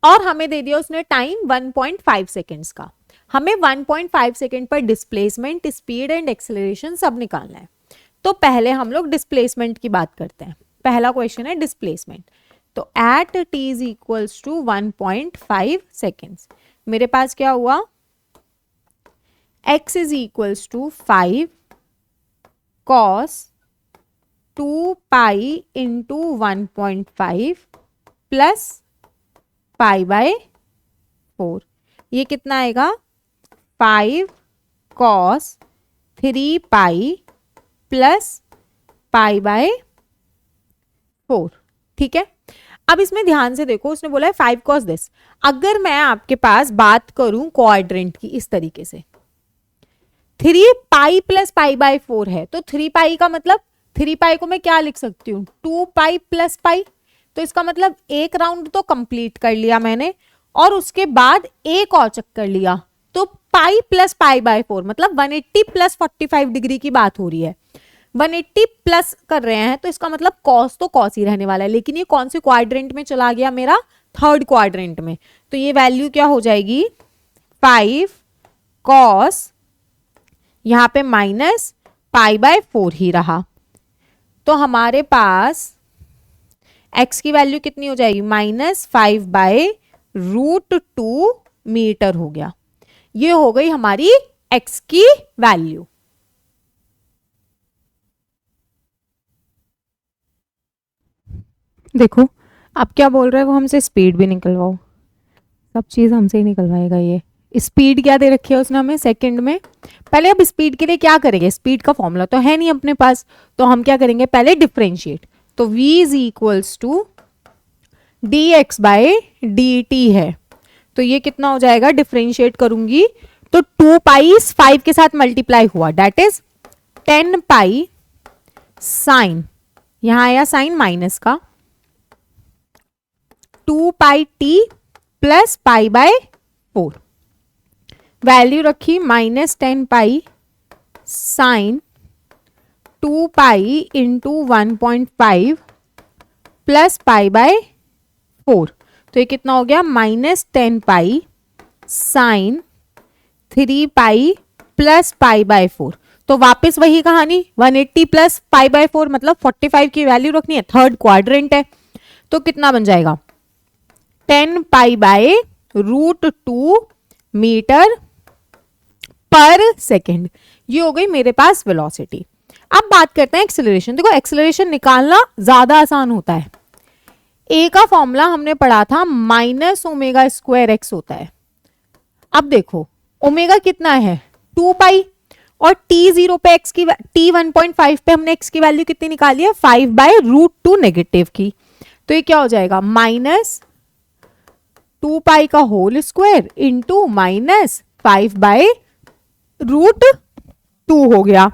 और हमें दे दिया उसने टाइम 1.5 सेकेंड्स का। हमें 1.5 सेकेंड पर डिस्प्लेसमेंट, स्पीड एंड एक्सेलरेशन सब निकालना है। तो पहले हम लोग डिस्प्लेसमेंट की बात करते हैं। पहला क्वेश्चन है डिस्प्लेसमेंट। तो at t is equals to 1.5 seconds मेरे पास क्या हुआ, x is equals to 5 cos 2 pi into 1.5 plus pi by 4। ये कितना आएगा 5 cos 3 pi plus pi by 4। ठीक है, अब इसमें ध्यान से देखो, उसने बोला है 5 cos दिस। अगर मैं आपके पास बात करूं क्वाड्रेंट की इस तरीके से, 3 पाई प्लस पाई बाय 4 है, तो 3 पाई का मतलब 3 पाई को मैं क्या लिख सकती हूँ 2 पाई प्लस पाई। तो इसका मतलब एक राउंड तो कंप्लीट कर लिया मैंने, और उसके बाद एक और चक्कर लिया, तो पाई प्लस पाई बाय 4 मतलब 180 प्लस 45 डिग्री की बात हो रही है। 180 प्लस कर रहे हैं तो इसका मतलब कॉस तो कॉस ही रहने वाला है, लेकिन ये कौन से क्वाड्रेंट में चला गया, मेरा थर्ड क्वाड्रेंट में। तो ये वैल्यू क्या हो जाएगी 5 cos, यहां पे माइनस पाई बाय 4 ही रहा। तो हमारे पास x की वैल्यू कितनी हो जाएगी -5 बाय √2 मीटर हो गया। ये हो गई हमारी x की वैल्यू। देखो अब क्या बोल रहा है वो, हमसे स्पीड भी निकलवाओ, सब चीज हमसे ही निकलवाएगा। ये स्पीड क्या दे रखी है उसने हमें सेकंड में। पहले अब स्पीड के लिए क्या करेंगे, स्पीड का फॉर्मूला तो है नहीं अपने पास, तो हम क्या करेंगे पहले डिफरेंशिएट। तो v is equals to d x by d t है, तो ये कितना हो जाएगा, डिफरेंशिएट करूंगी तो 2 पाई 5 के साथ मल्टीप्लाई हुआ, दैट इज 10 पाई साइन, यहां आया साइन माइनस का, 2 pi t plus pi by 4, value रखी -10 pi sine 2 pi into 1.5 plus pi by 4। तो ये कितना हो गया -10 pi sine 3 pi plus pi by 4। तो वापस वही कहानी, 180 प्लस पाई बाय 4 मतलब 45 की वैल्यू रखनी है, थर्ड क्वाड्रेंट है। तो कितना बन जाएगा 10 पाई बाय √2 मीटर पर सेकेंड। ये हो गई मेरे पास वेलोसिटी। अब बात करते हैं एक्सेलरेशन। देखो एक्सेलरेशन निकालना ज्यादा आसान होता है। ए का फॉर्मूला हमने पढ़ा था -ω²x होता है। अब देखो ओमेगा कितना है 2 पाई और t0 पे x की t1.5 पे हमने x की वैल्यू कितनी निकाली है 5 बाय √2 नेगेटिव की। तो ये क्या हो जाएगा -2 पाई का होल स्क्वायर इंटू -5 बाय √2 हो गया।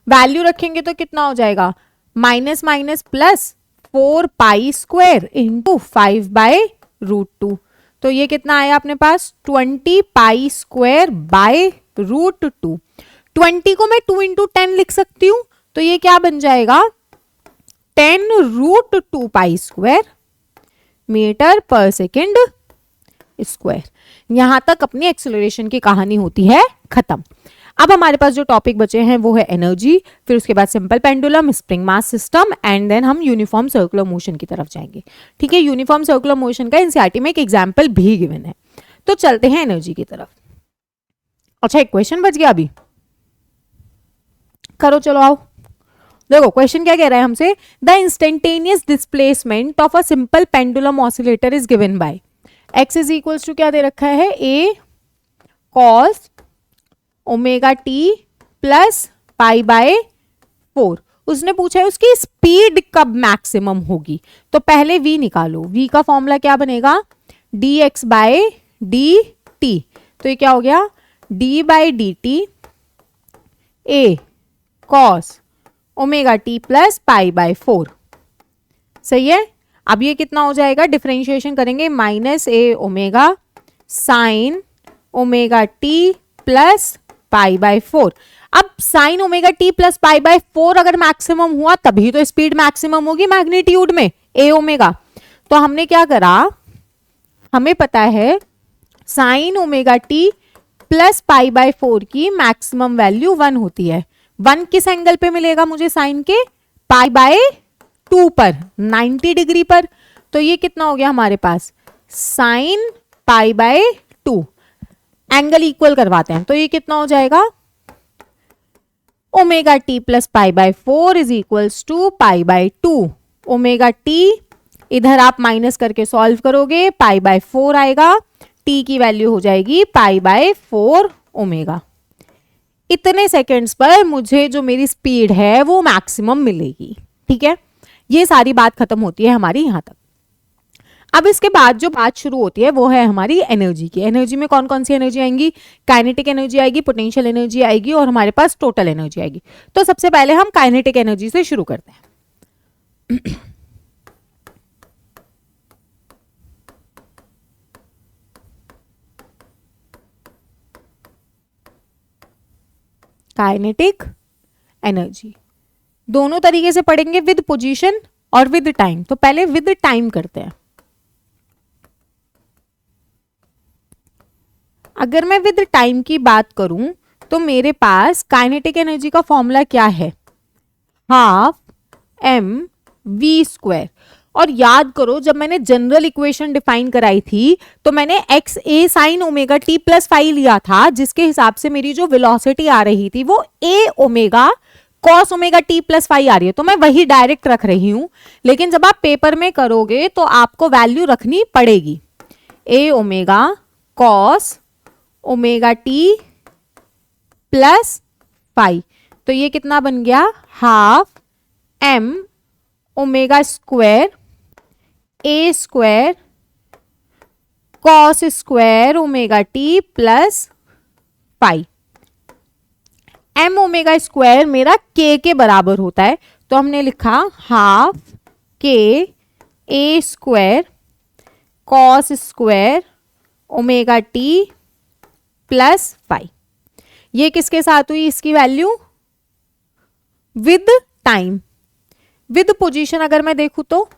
वैल्यू रखेंगे तो कितना हो जाएगा minus minus plus 4 pi square into 5 by √2। तो ये कितना आया अपने पास 20 पाई स्क्वायर बाय √2। 20 को मैं 2 इंटू 10 लिख सकती हूं, तो ये क्या बन जाएगा 10 √2 पाई स्क्वायर मीटर पर सेकेंड स्क्वायर। यहां तक अपनी एक्सेलरेशन की कहानी होती है खत्म। अब हमारे पास जो टॉपिक बचे हैं वो है एनर्जी, फिर उसके बाद simple pendulum, spring mass system and then हम यूनिफॉर्म सर्कुलर मोशन की तरफ जाएंगे। ठीक है, यूनिफॉर्म सर्कुलर मोशन का एनसीईआरटी में एक एग्जांपल भी गिवन है। तो चलते हैं एनर्जी की तरफ। अच्छा एक क्वेश्चन बच गया अभी, करो चलो आओ। देखो क्वेश्चन क्या कह रहा है हमसे, the instantaneous displacement of a simple pendulum oscillator is given by x is equals to क्या दे रखा है a cos omega t plus pi by 4। उसने पूछा है उसकी स्पीड कब मैक्सिमम होगी, तो पहले v निकालो। v का फॉर्मूला क्या बनेगा dx बाय dt। तो ये क्या हो गया d by dt a cos omega t plus pi by 4। सही है। अब ये कितना हो जाएगा, डिफरेंशिएशन करेंगे -a omega sine omega t plus pi by 4। अब sign omega t plus pi by 4 अगर मैक्सिमम हुआ तभी तो स्पीड मैक्सिमम होगी मैग्नीट्यूड में a ओमेगा। तो हमने क्या करा, हमें पता है sign omega t plus pi by 4 की मैक्सिमम वैल्यू 1 होती है। 1 किस एंगल पे मिलेगा मुझे, साइन के पाई बाय 2 पर 90 डिग्री पर। तो ये कितना हो गया हमारे पास sine pi by 2। Angle equal करवाते हैं तो ये कितना हो जाएगा omega t plus pi by 4 is equals to pi by 2। Omega t इधर आप माइनस करके सॉल्व करोगे पाई बाय 4 आएगा, टी की वैल्यू हो जाएगी पाई बाय 4 ओमेगा। इतने सेकंड्स पर मुझे जो मेरी स्पीड है वो मैक्सिमम मिलेगी। ठीक है, ये सारी बात खत्म होती है हमारी यहां तक। अब इसके बाद जो बात शुरू होती है वो है हमारी एनर्जी की। एनर्जी में कौन कौन सी एनर्जी आएंगी, काइनेटिक एनर्जी आएगी, पोटेंशियल एनर्जी आएगी और हमारे पास टोटल एनर्जी आएगी। तो सबसे पहले हम काइनेटिक एनर्जी से शुरू करते हैं। काइनेटिक एनर्जी दोनों तरीके से पढ़ेंगे, विद पोजीशन और विद टाइम। तो पहले विद टाइम करते हैं। अगर मैं विद टाइम की बात करूं तो मेरे पास काइनेटिक एनर्जी का फॉर्मूला क्या है, हाफ mv²। और याद करो जब मैंने जनरल इक्वेशन डिफाइन कराई थी तो मैंने एक्स ए साइन ओमेगा टी प्लस 5 लिया था, जिसके हिसाब से मेरी जो वेलोसिटी आ रही थी वो A omega cos omega t plus 5 आ रही है। तो मैं वही डायरेक्ट रख रही हूं, लेकिन जब आप पेपर में करोगे तो आपको वैल्यू रखनी पड़ेगी A omega cos omega t plus 5। तो ये कितना बन गया half m omega square A square cos square omega t plus 5। m omega square मेरा k के बराबर होता है, तो हमने लिखा half k A square cos square omega t plus 5। ये किसके साथ हुई इसकी value, with time. With position अगर मैं देखूं तो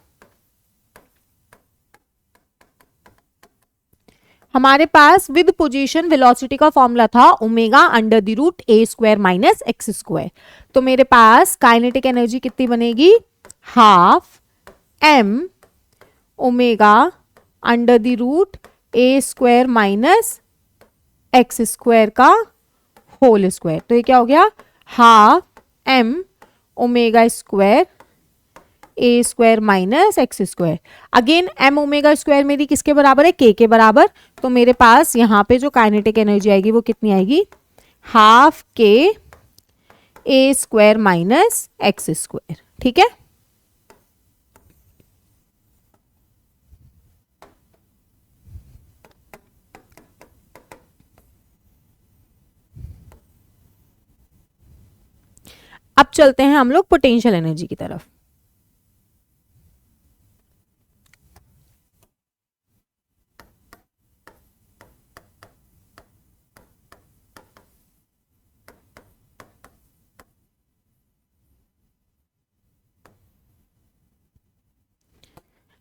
हमारे पास विद पोजीशन वेलोसिटी का फॉर्मूला था omega under the root A square minus x square. तो मेरे पास काइनेटिक एनर्जी कितनी बनेगी, half m omega under the root A square minus x square का होल स्क्वायर। तो ये क्या हो गया, half m omega square A square minus x square. Again m omega square मेरी किसके बराबर है, के बराबर। तो मेरे पास यहाँ पे जो काइनेटिक एनर्जी आएगी वो कितनी आएगी, हाफ के ए स्क्वायर माइनस एक्स स्क्वायर। ठीक है, अब चलते हैं हम लोग पोटेंशियल एनर्जी की तरफ।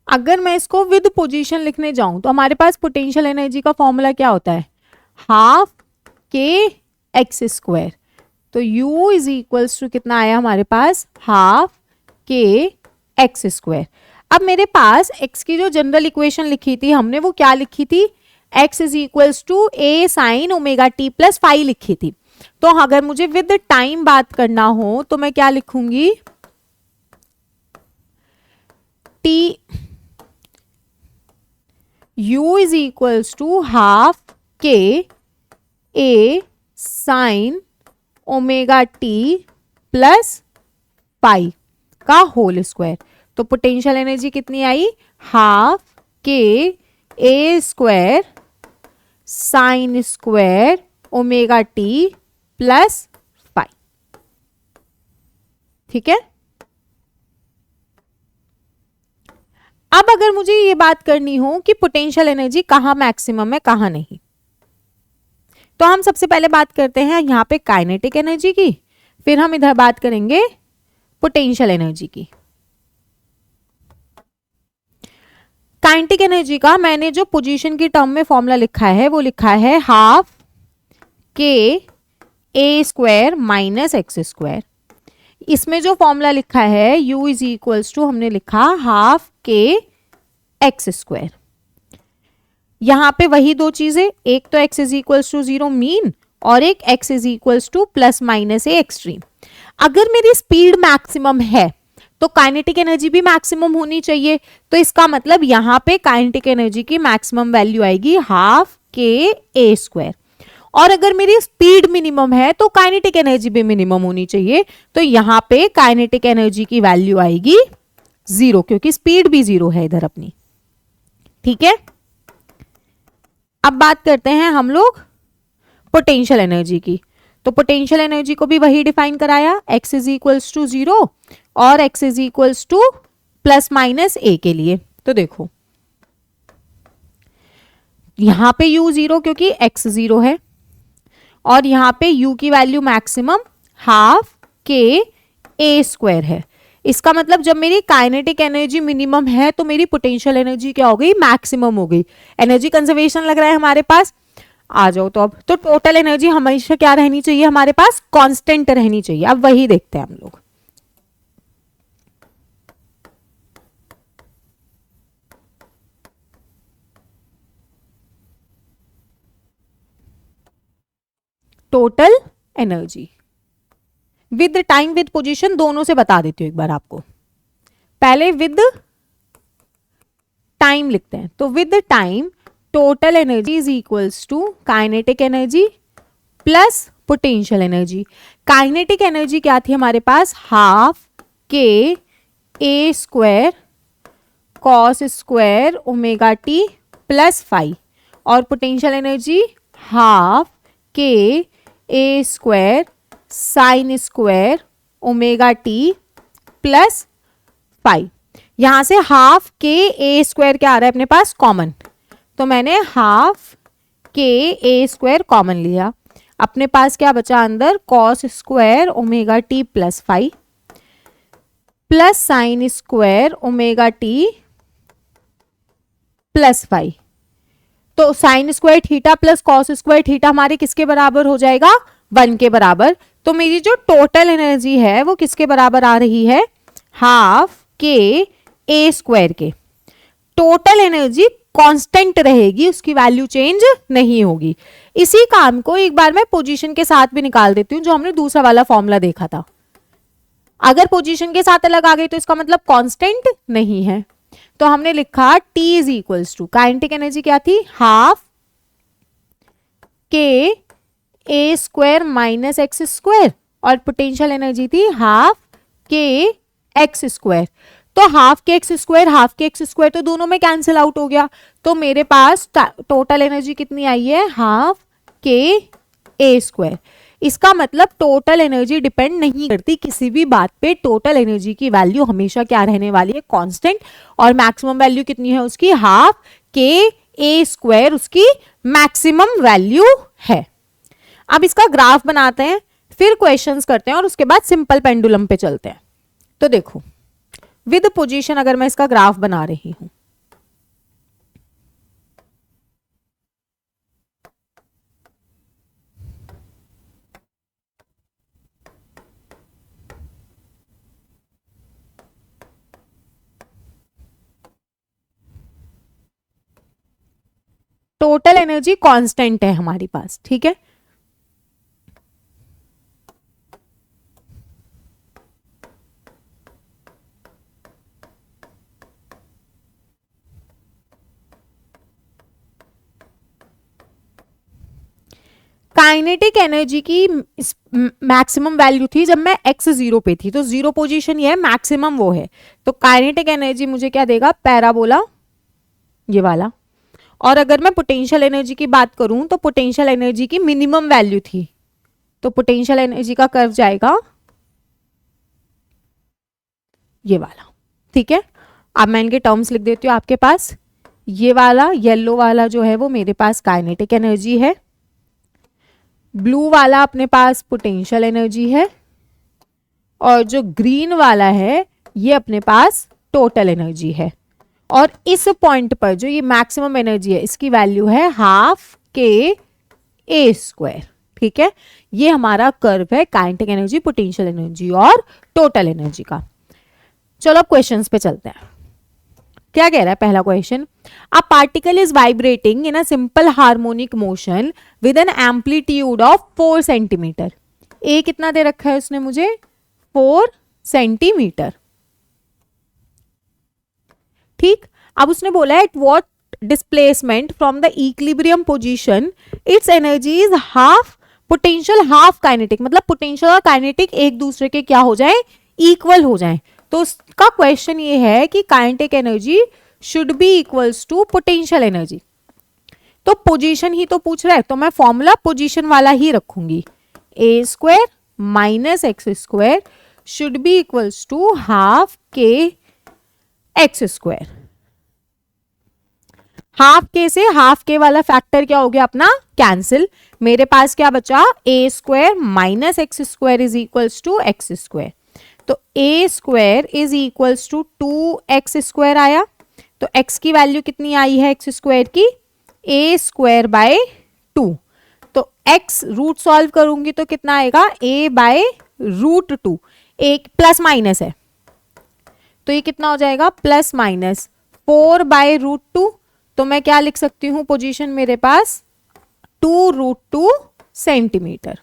अगर मैं इसको विद पोजीशन लिखने जाऊं तो हमारे पास पोटेंशियल एनर्जी का फॉर्मूला क्या होता है, हाफ के एक्स स्क्वायर। तो U इज इक्वल्स टू कितना आया हमारे पास, हाफ के एक्स स्क्वायर। अब मेरे पास x की जो जनरल इक्वेशन लिखी थी हमने वो क्या लिखी थी, x is equals to a sine omega t plus phi लिखी थी। तो अगर मुझे विद टाइम बात करना हो तो मैं क्या लिखूंगी, T U is equals to half k A sine omega t plus pi का होल स्क्वायर। तो पोटेंशियल एनर्जी कितनी आई, हाफ के ए square sine square omega t plus pi. ठीक है, अब अगर मुझे ये बात करनी हो कि पोटेंशियल एनर्जी कहाँ मैक्सिमम है कहाँ नहीं, तो हम सबसे पहले बात करते हैं यहाँ पे काइनेटिक एनर्जी की, फिर हम इधर बात करेंगे पोटेंशियल एनर्जी की। काइनेटिक एनर्जी का मैंने जो पोजीशन की टर्म में फॉर्मूला लिखा है वो लिखा है हाफ के ए स्क्वायर माइनस एक्स स्क्वायर। इसमें जो फॉर्मूला लिखा है U इज इक्वल्स टू हमने लिखा हाफ के एक्स स्क्वायर। यहां पे वही दो चीजें, एक तो x is equals to 0 mean और एक x is equals to plus minus a extreme. अगर मेरी स्पीड मैक्सिमम है तो काइनेटिक एनर्जी भी मैक्सिमम होनी चाहिए। तो इसका मतलब यहां पे काइनेटिक एनर्जी की मैक्सिमम वैल्यू आएगी हाफ के ए स्क्वायर। और अगर मेरी स्पीड मिनिमम है तो काइनेटिक एनर्जी भी मिनिमम होनी चाहिए। तो यहां पे काइनेटिक एनर्जी की वैल्यू आएगी 0, क्योंकि स्पीड भी 0 है इधर अपनी। ठीक है, अब बात करते हैं हम लोग पोटेंशियल एनर्जी की। तो पोटेंशियल एनर्जी को भी वही डिफाइन कराया, x इज इक्वल्स टू 0 और x is equals to plus minus a के लिए। तो देखो यहां पे u 0 क्योंकि x 0 है और यहां पे u की वैल्यू मैक्सिमम हाफ के a स्क्वायर है। इसका मतलब जब मेरी काइनेटिक एनर्जी मिनिमम है तो मेरी पोटेंशियल एनर्जी क्या हो गई, मैक्सिमम हो गई। एनर्जी कंजर्वेशन लग रहा है हमारे पास, आ जाओ। तो अब तो टोटल एनर्जी हमेशा क्या रहनी चाहिए, हमारे पास कांस्टेंट रहनी चाहिए। अब वही देखते हैं हम लोग। Total energy with time with position दोनों से बता देती हूं एक बार आपको। पहले विद टाइम लिखते हैं। तो with time total energy is equals to kinetic energy plus potential energy. Kinetic energy क्या थी हमारे पास, हाफ के ए square cos square omega t plus phi. और पोटेंशियल एनर्जी हाफ के ए square sine square omega t plus phi. यहां से half k ए square क्या आ रहा है अपने पास, कॉमन। तो मैंने हाफ के ए स्क्वायर कॉमन लिया। अपने पास क्या बचा अंदर, cos square omega t plus phi plus sine square omega t plus phi. तो sine square theta plus cos square theta हमारे किसके बराबर हो जाएगा, 1 के बराबर। तो मेरी जो टोटल एनर्जी है वो किसके बराबर आ रही है, हाफ के ए स्क्वायर के। टोटल एनर्जी कांस्टेंट रहेगी, उसकी वैल्यू चेंज नहीं होगी। इसी काम को एक बार मैं पोजीशन के साथ भी निकाल देती हूँ, जो हमने दूसरा वाला फॉर्मूला देखा था। अगर पोजीशन के साथ अलग आ गई तो इसका मतलब कांस्टेंट नहीं है। तो हमने लिखा T is equals to, kinetic energy क्या थी, हाफ के ए स्क्वायर माइनस एक्स स्क्वायर, और पोटेंशियल एनर्जी थी हाफ के एक्स स्क्वायर। तो हाफ के एक्स स्क्वायर तो दोनों में कैंसिल आउट हो गया, तो मेरे पास टोटल एनर्जी कितनी आई है, हाफ के ए स्क्वायर। इसका मतलब टोटल एनर्जी डिपेंड नहीं करती किसी भी बात पे, टोटल एनर्जी की वैल्यू हमेशा क्या रहने वाली है, कांस्टेंट, और मैक्सिमम वैल्यू कितनी है उसकी, हाफ के ए स्क्वायर उसकी मैक्सिमम वैल्यू है। अब इसका ग्राफ बनाते हैं, फिर क्वेश्चंस करते हैं, और उसके बाद सिंपल पेंडुलम पे चलते हैं। तो देखो विद पोजीशन अगर मैं इसका ग्राफ बना रही हूं, टोटल एनर्जी कांस्टेंट है हमारे पास, ठीक है। काइनेटिक एनर्जी की मैक्सिमम वैल्यू थी जब मैं x 0 पे थी, तो 0 पोजीशन ये है, मैक्सिमम वो है। तो काइनेटिक एनर्जी मुझे क्या देगा, पैराबोला ये वाला। और अगर मैं पोटेंशियल एनर्जी की बात करूं तो पोटेंशियल एनर्जी की मिनिमम वैल्यू थी, तो पोटेंशियल एनर्जी का कर्व जाएगा ये वाला, ठीक है। अब मैं इनके टर्म्स लिख देती हूँ आपके पास। ये वाला येलो वाला जो है वो मेरे पास काइनेटिक एनर्जी है, ब्लू वाला अपने पास पोटेंशियल एनर्जी है, और जो ग्रीन वाला है ये अपने पास टोटल एनर्जी है। और इस पॉइंट पर जो ये मैक्सिमम एनर्जी है इसकी वैल्यू है हाफ के ए स्क्वायर, ठीक है। ये हमारा कर्व है काइनेटिक एनर्जी, पोटेंशियल एनर्जी और टोटल एनर्जी का। चलो अब क्वेश्चंस पे चलते हैं। क्या कह रहा है पहला question, a particle is vibrating in a simple harmonic motion with an amplitude of 4 centimetre. A कितना दे रखा है उसने मुझे, 4 सेंटीमीटर, ठीक। अब उसने बोला है at what displacement from the equilibrium position it's energy is half potential half kinetic, मतलब पोटेंशियल और काइनेटिक एक दूसरे के क्या हो जाए, इक्वल हो जाए। तो उसका क्वेश्चन ये है कि kinetic energy should be equals to potential energy. तो पोजीशन ही तो पूछ रहा है, तो मैं फॉर्मूला पोजीशन वाला ही रखूंगी, A square minus x square should be equals to half k x square. Half k से हाफ के वाला फैक्टर क्या हो गया अपना, कैंसिल। मेरे पास क्या बचा, A square minus x square is equals to x square. तो A square is equals to 2x square आया। तो x की वैल्यू कितनी आई है एक्स स्क्वायर की, ए स्क्वायर बाय 2। तो x रूट सॉल्व करूंगी तो कितना आएगा, a बाय रूट 2, एक प्लस माइनस है तो ये कितना हो जाएगा, प्लस माइनस 4 बाय रूट 2। तो मैं क्या लिख सकती हूं पोजीशन मेरे पास, 2√2 सेंटीमीटर,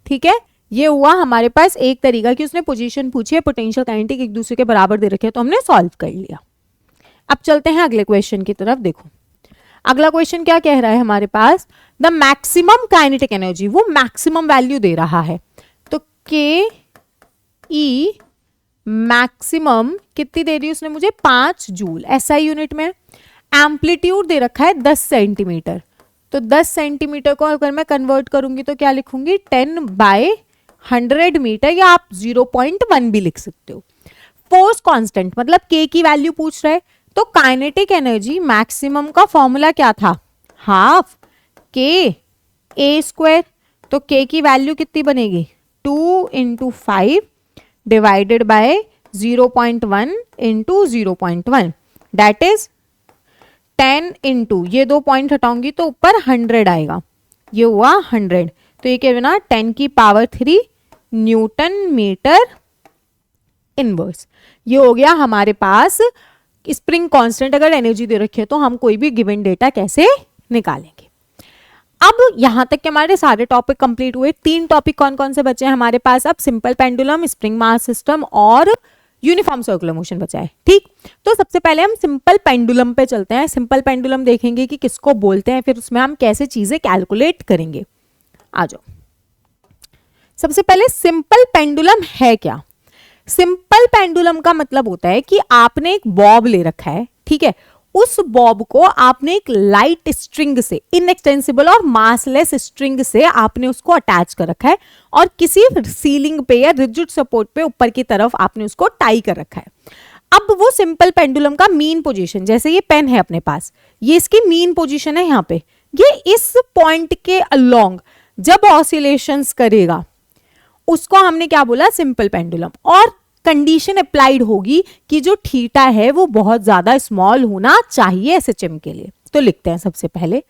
ठीक है। ये हुआ हमारे पास एक तरीका कि उसने पोजीशन पूछी है, पोटेंशियल काइनेटिक एक दूसरे के बराबर दे रखे हैं, तो हमने सॉल्व कर लिया। अब चलते हैं अगले क्वेश्चन की तरफ। देखो अगला क्वेश्चन क्या कह रहा है हमारे पास, द मैक्सिमम काइनेटिक एनर्जी, वो मैक्सिमम वैल्यू दे रहा है। तो के ई मैक्सिमम कितनी दे रही है उसने मुझे, 5 जूल एसआई यूनिट में। एम्पलीट्यूड दे रखा है 10 सेंटीमीटर। तो 10 सेंटीमीटर को अगर मैं कन्वर्ट करूंगी तो क्या लिखूंगी, 10/100 मीटर, या आप 0.1 भी लिख सकते हो। फोर्स कांस्टेंट मतलब के की वैल्यू पूछ रहे, तो काइनेटिक एनर्जी मैक्सिमम का फॉर्मूला क्या था, हाफ के ए स्क्वायर। तो के की वैल्यू कितनी बनेगी, 2 × 5 divided by 0.1 × 0.1 that is 10 into, ये 2 पॉइंट हटाऊंगी तो ऊपर 100 आएगा, ये हुआ 100। तो ये क्या बना, 10³ न्यूटन मीटर इनवर्स। ये हो गया हमारे पास स्प्रिंग कांस्टेंट अगर एनर्जी दे रखी है तो हम कोई भी गिवन डेटा कैसे निकालेंगे। अब यहां तक के हमारे सारे टॉपिक कंप्लीट हुए। 3 टॉपिक कौन कौन से बचे हैं हमारे पास अब? Simple pendulum, spring mass system और यूनिफॉर्म सर्कुलर मोशन बचा है। ठीक, तो सबसे पहले हम सिंपल पेंडुलम पे चलते हैं। सिंपल पेंडुलम देखेंगे कि किसको बोलते हैं, फिर उसमें हम कैसे चीजें कैलकुलेट करेंगे। आ जाओ। सबसे पहले सिंपल पेंडुलम है क्या? सिंपल पेंडुलम का मतलब होता है कि आपने एक बॉब ले रखा है, ठीक है, उस बॉब को आपने एक लाइट स्ट्रिंग से, इनएक्सटेंसिबल और मासलेस स्ट्रिंग से आपने उसको अटैच कर रखा है और किसी सीलिंग पे या रिजिड सपोर्ट पे ऊपर की तरफ आपने उसको टाई कर रखा है। अब वो सिंपल पेंडुलम का मीन पोजीशन, जैसे ये पेन है अपने पास, ये इसकी मीन पोजीशन है यहाँ पे, ये इस पॉइंट के अलोंग जब ऑसिलेशंस करेगा उसको हमने क्या बोला? Simple pendulum. और कंडीशन अप्लाइड होगी कि जो थीटा है वो बहुत ज्यादा स्मॉल होना चाहिए एसएचएम के लिए। तो लिखते हैं सबसे पहले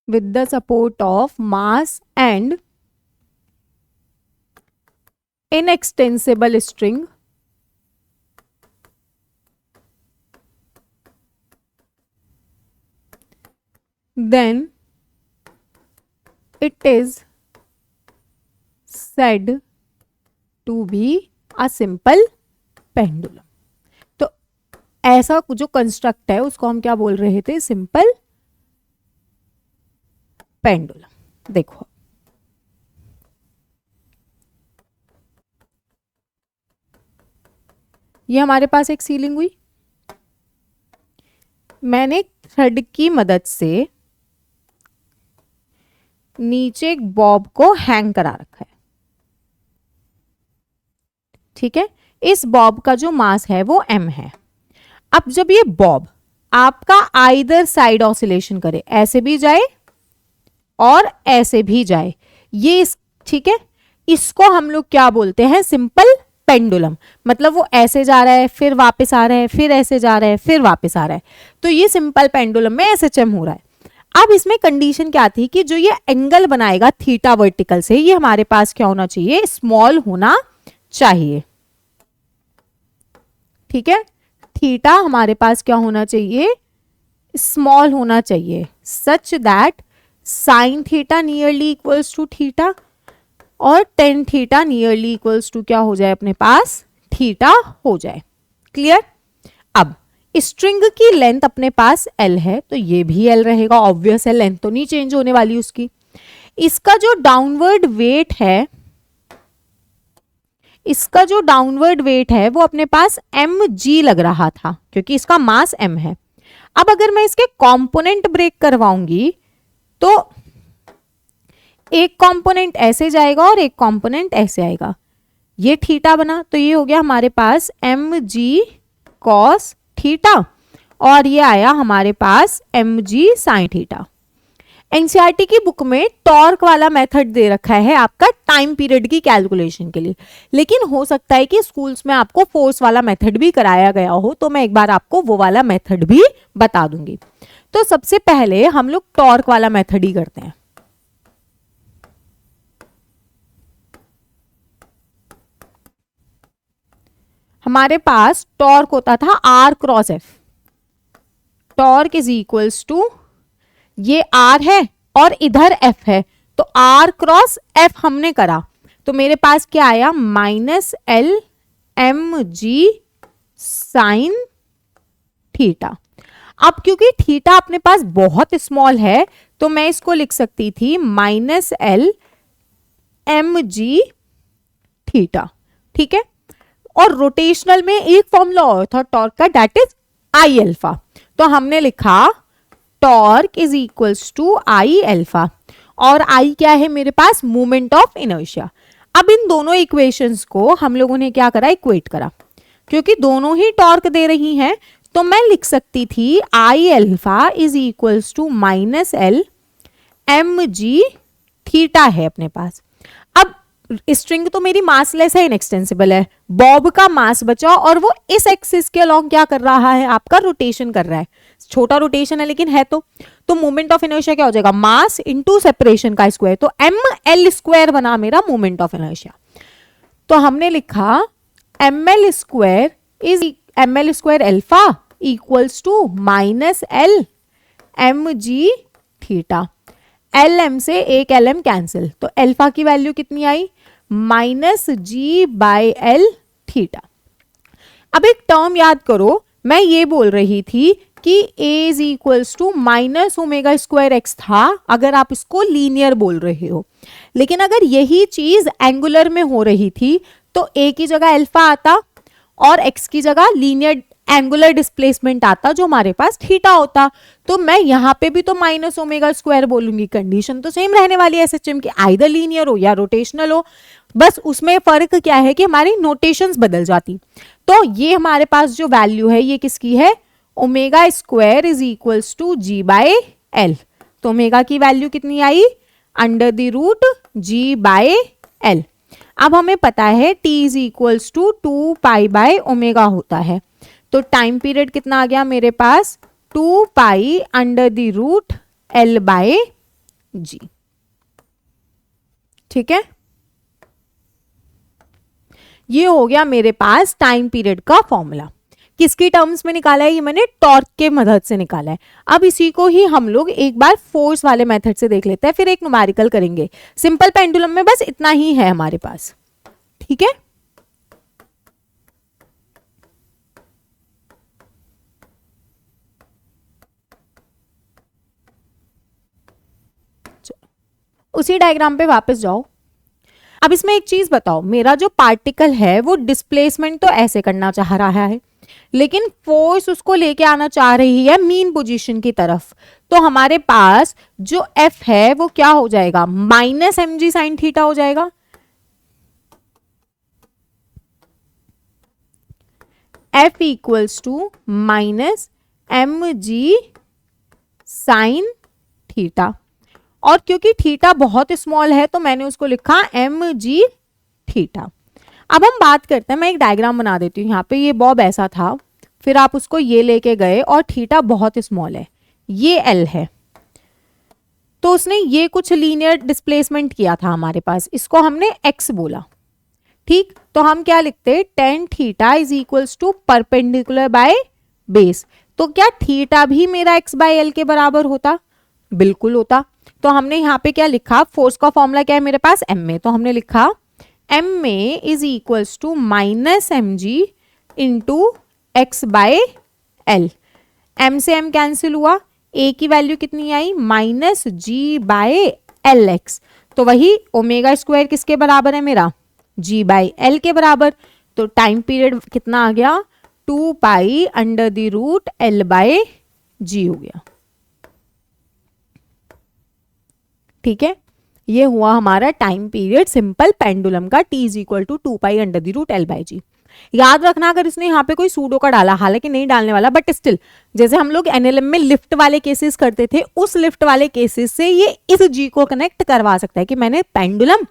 with the support of mass and inextensible string then it is said to be a simple pendulum। तो ऐसा जो कंस्ट्रक्ट है उसको हम क्या बोल रहे थे? Simple pendulum. देखो ये हमारे पास एक सीलिंग हुई, मैंने थ्रेड की मदद से नीचे एक बॉब को हैंग करा रखा है, ठीक है। इस बॉब का जो मास है वो m है। अब जब ये बॉब आपका आइदर साइड ऑसिलेशन करे, ऐसे भी जाए और ऐसे भी जाए, ये ठीक है, इसको हम लोग क्या बोलते हैं? Simple pendulum. मतलब वो ऐसे जा रहा है, फिर वापस आ रहा है, फिर ऐसे जा रहा है, फिर वापस आ रहा है, तो ये सिंपल पेंडुलम में एसएचएम हो रहा है। अब इसमें कंडीशन क्या थी कि जो ये एंगल बनाएगा थीटा वर्टिकल से, ये हमारे पास क्या होना चाहिए? स्मॉल होना चाहिए, ठीक है। थीटा हमारे पास क्या होना चाहिए? स्मॉल होना चाहिए, such that sine theta nearly equals to theta और tan theta nearly equals to क्या हो जाए अपने पास? थीटा हो जाए। क्लियर? अब स्ट्रिंग की लेंथ अपने पास L है तो ये भी L रहेगा, ऑब्वियस है, लेंथ तो नहीं चेंज होने वाली उसकी। इसका जो डाउनवर्ड वेट है, इसका जो डाउनवर्ड वेट है वो अपने पास mg लग रहा था क्योंकि इसका मास m है। अब अगर मैं इसके कंपोनेंट ब्रेक करवाऊंगी तो एक कंपोनेंट ऐसे जाएगा और एक कंपोनेंट ऐसे आएगा, ये थीटा बना, तो ये हो गया हमारे पास mg cos थीटा और ये आया हमारे पास mg sin थीटा। एनसीईआरटी की बुक में टॉर्क वाला मेथड दे रखा है आपका टाइम पीरियड की कैलकुलेशन के लिए, लेकिन हो सकता है कि स्कूल्स में आपको फोर्स वाला मेथड भी कराया गया हो, तो मैं एक बार आपको वो वाला मेथड भी बता दूंगी। तो सबसे पहले हम लोग टॉर्क वाला मेथड ही करते हैं। हमारे पास टॉर्क होता था R cross F। Torque is equals to, ये R है और इधर F है, तो R क्रॉस F हमने करा तो मेरे पास क्या आया? Minus L mg sine theta. अब क्योंकि थीटा अपने पास बहुत स्मॉल है तो मैं इसको लिख सकती थी माइनस L mg थीटा, ठीक है। और रोटेशनल में एक फॉर्मूला और था टॉर्क का, दैट इज आई अल्फा, तो हमने लिखा torque is equals to I alpha, और आई क्या है मेरे पास? Moment of inertia. अब इन दोनों इक्वेशंस को हम लोगों ने क्या करा? इक्वेट करा। क्योंकि दोनों ही टॉर्क दे रही हैं, तो मैं लिख सकती थी I alpha is equals to minus l m g theta है अपने पास। अब स्ट्रिंग तो मेरी मासलेस है, इनएक्सटेंसिबल है, बॉब का मास बचा और वो इस एक्सिस के अलोंग क्या कर रहा है, आपका रोटेशन कर रहा है। छोटा रोटेशन है लेकिन है तो मोमेंट ऑफ इनर्शिया क्या हो जाएगा, मास इनटू सेपरेशन का स्क्वायर, तो एम एल स्क्वायर बना मेरा मोमेंट ऑफ इनर्शिया। तो हमने लिखा m l square alpha equals to minus l m g theta. L m से एक एल एम कैंसिल, तो अल्फा की वैल्यू कितनी आई, minus g by l theta. अब एक टर्म याद करो, मैं ये बोल रही थी कि a is equals to minus omega square x था, अगर आप इसको लीनियर बोल रहे हो। लेकिन अगर यही चीज एंगुलर में हो रही थी तो a की जगह अल्फा आता और x की जगह लीनियर एंगुलर डिस्प्लेसमेंट आता जो हमारे पास थीटा होता। तो मैं यहां पे भी तो माइनस ओमेगा स्क्वायर बोलूंगी, कंडीशन तो सेम रहने वाली है एसएचएम की, आइदर लीनियर हो या रोटेशनल हो, बस उसमें फर्क क्या है कि हमारी नोटेशंस बदल जाती। तो ये हमारे पास जो वैल्यू है ये किसकी है, omega square is equals to g by l. तो ओमेगा की वैल्यू कितनी आई, under the root g by l. अब हमें पता है t is equals to 2 pi by omega होता है, तो टाइम पीरियड कितना आ गया मेरे पास, 2 pi under the root l by g. ठीक है, ये हो गया मेरे पास टाइम पीरियड का फॉर्मूला। किसकी टर्म्स में निकाला है, ये मैंने टॉर्क के मदद से निकाला है। अब इसी को ही हम लोग एक बार फोर्स वाले मेथड से देख लेते हैं, फिर एक न्यूमेरिकल करेंगे। सिंपल पेंडुलम में बस इतना ही है हमारे पास। ठीक है, उसी डायग्राम पे वापस जाओ। अब इसमें एक चीज बताओ, मेरा जो पार्टिकल है वो डिस्प्लेसमेंट तो ऐसे करना चाह रहा है, लेकिन फोर्स उसको लेके आना चाह रही है मीन पोजीशन की तरफ। तो हमारे पास जो F है वो क्या हो जाएगा, minus m g sine theta हो जाएगा। F equals to minus m g sine theta, और क्योंकि थीटा बहुत स्मॉल है तो मैंने उसको लिखा एम जी थीटा। अब हम बात करते हैं, मैं एक डायग्राम बना देती हूँ। यहाँ पे ये बॉब ऐसा था, फिर आप उसको ये लेके गए और थीटा बहुत स्मॉल है, ये एल है, तो उसने ये कुछ लीनियर डिस्प्लेसमेंट किया था हमारे पास, इसको हमने एक्स बोला। ठीक, तो हम क्या लिखते, tan theta is equals to perpendicular by base. तो क्या थीटा भी मेरा एक्स बाय एल के बराबर होता, बिल्कुल होता। तो हमने यहाँ पे क्या लिखा, फोर्स का फॉर्मूला क्या है मेरे पास, एम में, तो हमने लिखा एम में is equals to minus m g into x by l. M से एम कैंसिल हुआ, ए की वैल्यू कितनी आई, minus g by l x. तो वही ओमेगा स्क्वायर किसके बराबर है मेरा, जी बाय एल के बराबर। तो टाइम पीरियड कितना आ गया, 2 pi under the root l by g हो गया। ठीक है, ये हुआ हमारा टाइम पीरियड सिंपल पेंडुलम का, t is equal to 2 pi under the root l by g. याद रखना अगर इसने यहाँ पे कोई सूडो का डाला, हालांकि नहीं डालने वाला, बट स्टिल जैसे हम लोग एनएलएम में लिफ्ट वाले केसेस करते थे, उस लिफ्ट वाले केसेस से ये इस जी को कनेक्ट करवा सकता है कि मैंने पेंडुलम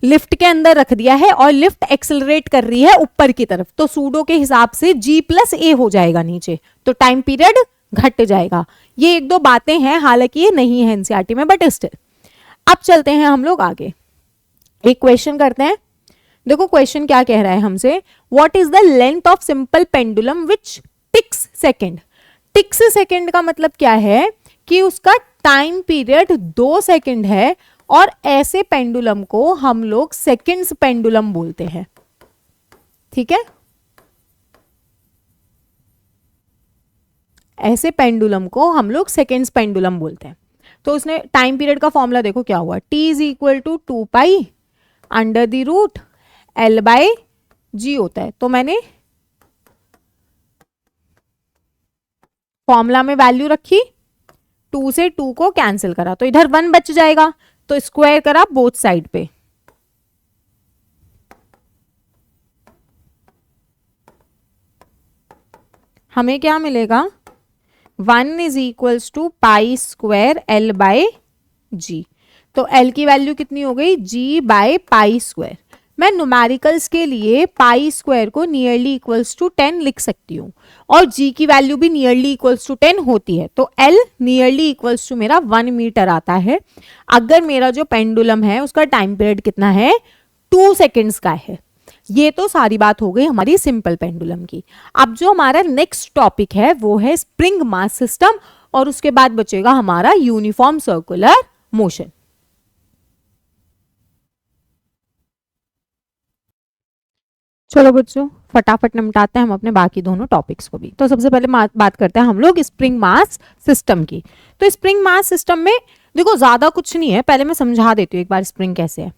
लिफ्ट के अंदर रख दिया है और लिफ्ट एक्सेलरेट कर रही है ऊपर की तरफ, तो सूडो के हिसाब से जी प्लस ए हो जाएगा नीचे, तो टाइम पीरियड घट जाएगा। ये एक दो बातें हैं, हालांकि ये नहीं है एनसीईआरटी में, बट स्टिल। अब चलते हैं हम लोग आगे, एक क्वेश्चन करते हैं। देखो क्वेश्चन क्या कह रहा है हमसे, what is the length of simple pendulum which ticks second. Ticks second का मतलब क्या है कि उसका टाइम पीरियड 2 सेकेंड है, और ऐसे पेंडुलम को हम लोग सेकेंड्स पेंडुलम बोलते हैं। ठीक है, ऐसे पेंडुलम को हम लोग सेकेंड्स पेंडुलम बोलते हैं। तो उसने टाइम पीरियड का फॉर्मूला देखो क्या हुआ, t is equal to 2 pi under the root l by g होता है। तो मैंने फॉर्मूला में वैल्यू रखी, 2 से 2 को कैंसिल करा तो इधर 1 बच जाएगा, तो स्क्वायर करा बोथ साइड पे, हमें क्या मिलेगा, 1 is equals to pi square l by g. तो एल की वैल्यू कितनी हो गई, जी बाय पाई स्क्वायर। मैं न्यूमेरिकल्स के लिए पाई स्क्वायर को नियरली इक्वल्स टू 10 लिख सकती हूँ और जी की वैल्यू भी नियरली इक्वल्स टू 10 होती है। तो एल नियरली इक्वल्स टू मेरा 1 मीटर आता है अगर मेरा जो पेंडुलम है उसका टाइम पीरियड कितना है, 2 सेकेंड्स का है। ये तो सारी बात हो गई हमारी सिंपल पेंडुलम की। अब जो हमारा नेक्स्ट टॉपिक है वो है स्प्रिंग मास सिस्टम और उसके बाद बचेगा हमारा यूनिफॉर्म सर्कुलर मोशन। चलो बच्चों फटाफट निपटाते हैं हम अपने बाकी दोनों टॉपिक्स को भी। तो सबसे पहले बात करते हैं हम लोग स्प्रिंग मास सिस्टम की। तो स्प्रिंग मास सिस्टम में देखो ज्यादा कुछ नहीं है, पहले मैं समझा देती हूँ एक बार स्प्रिंग कैसे है।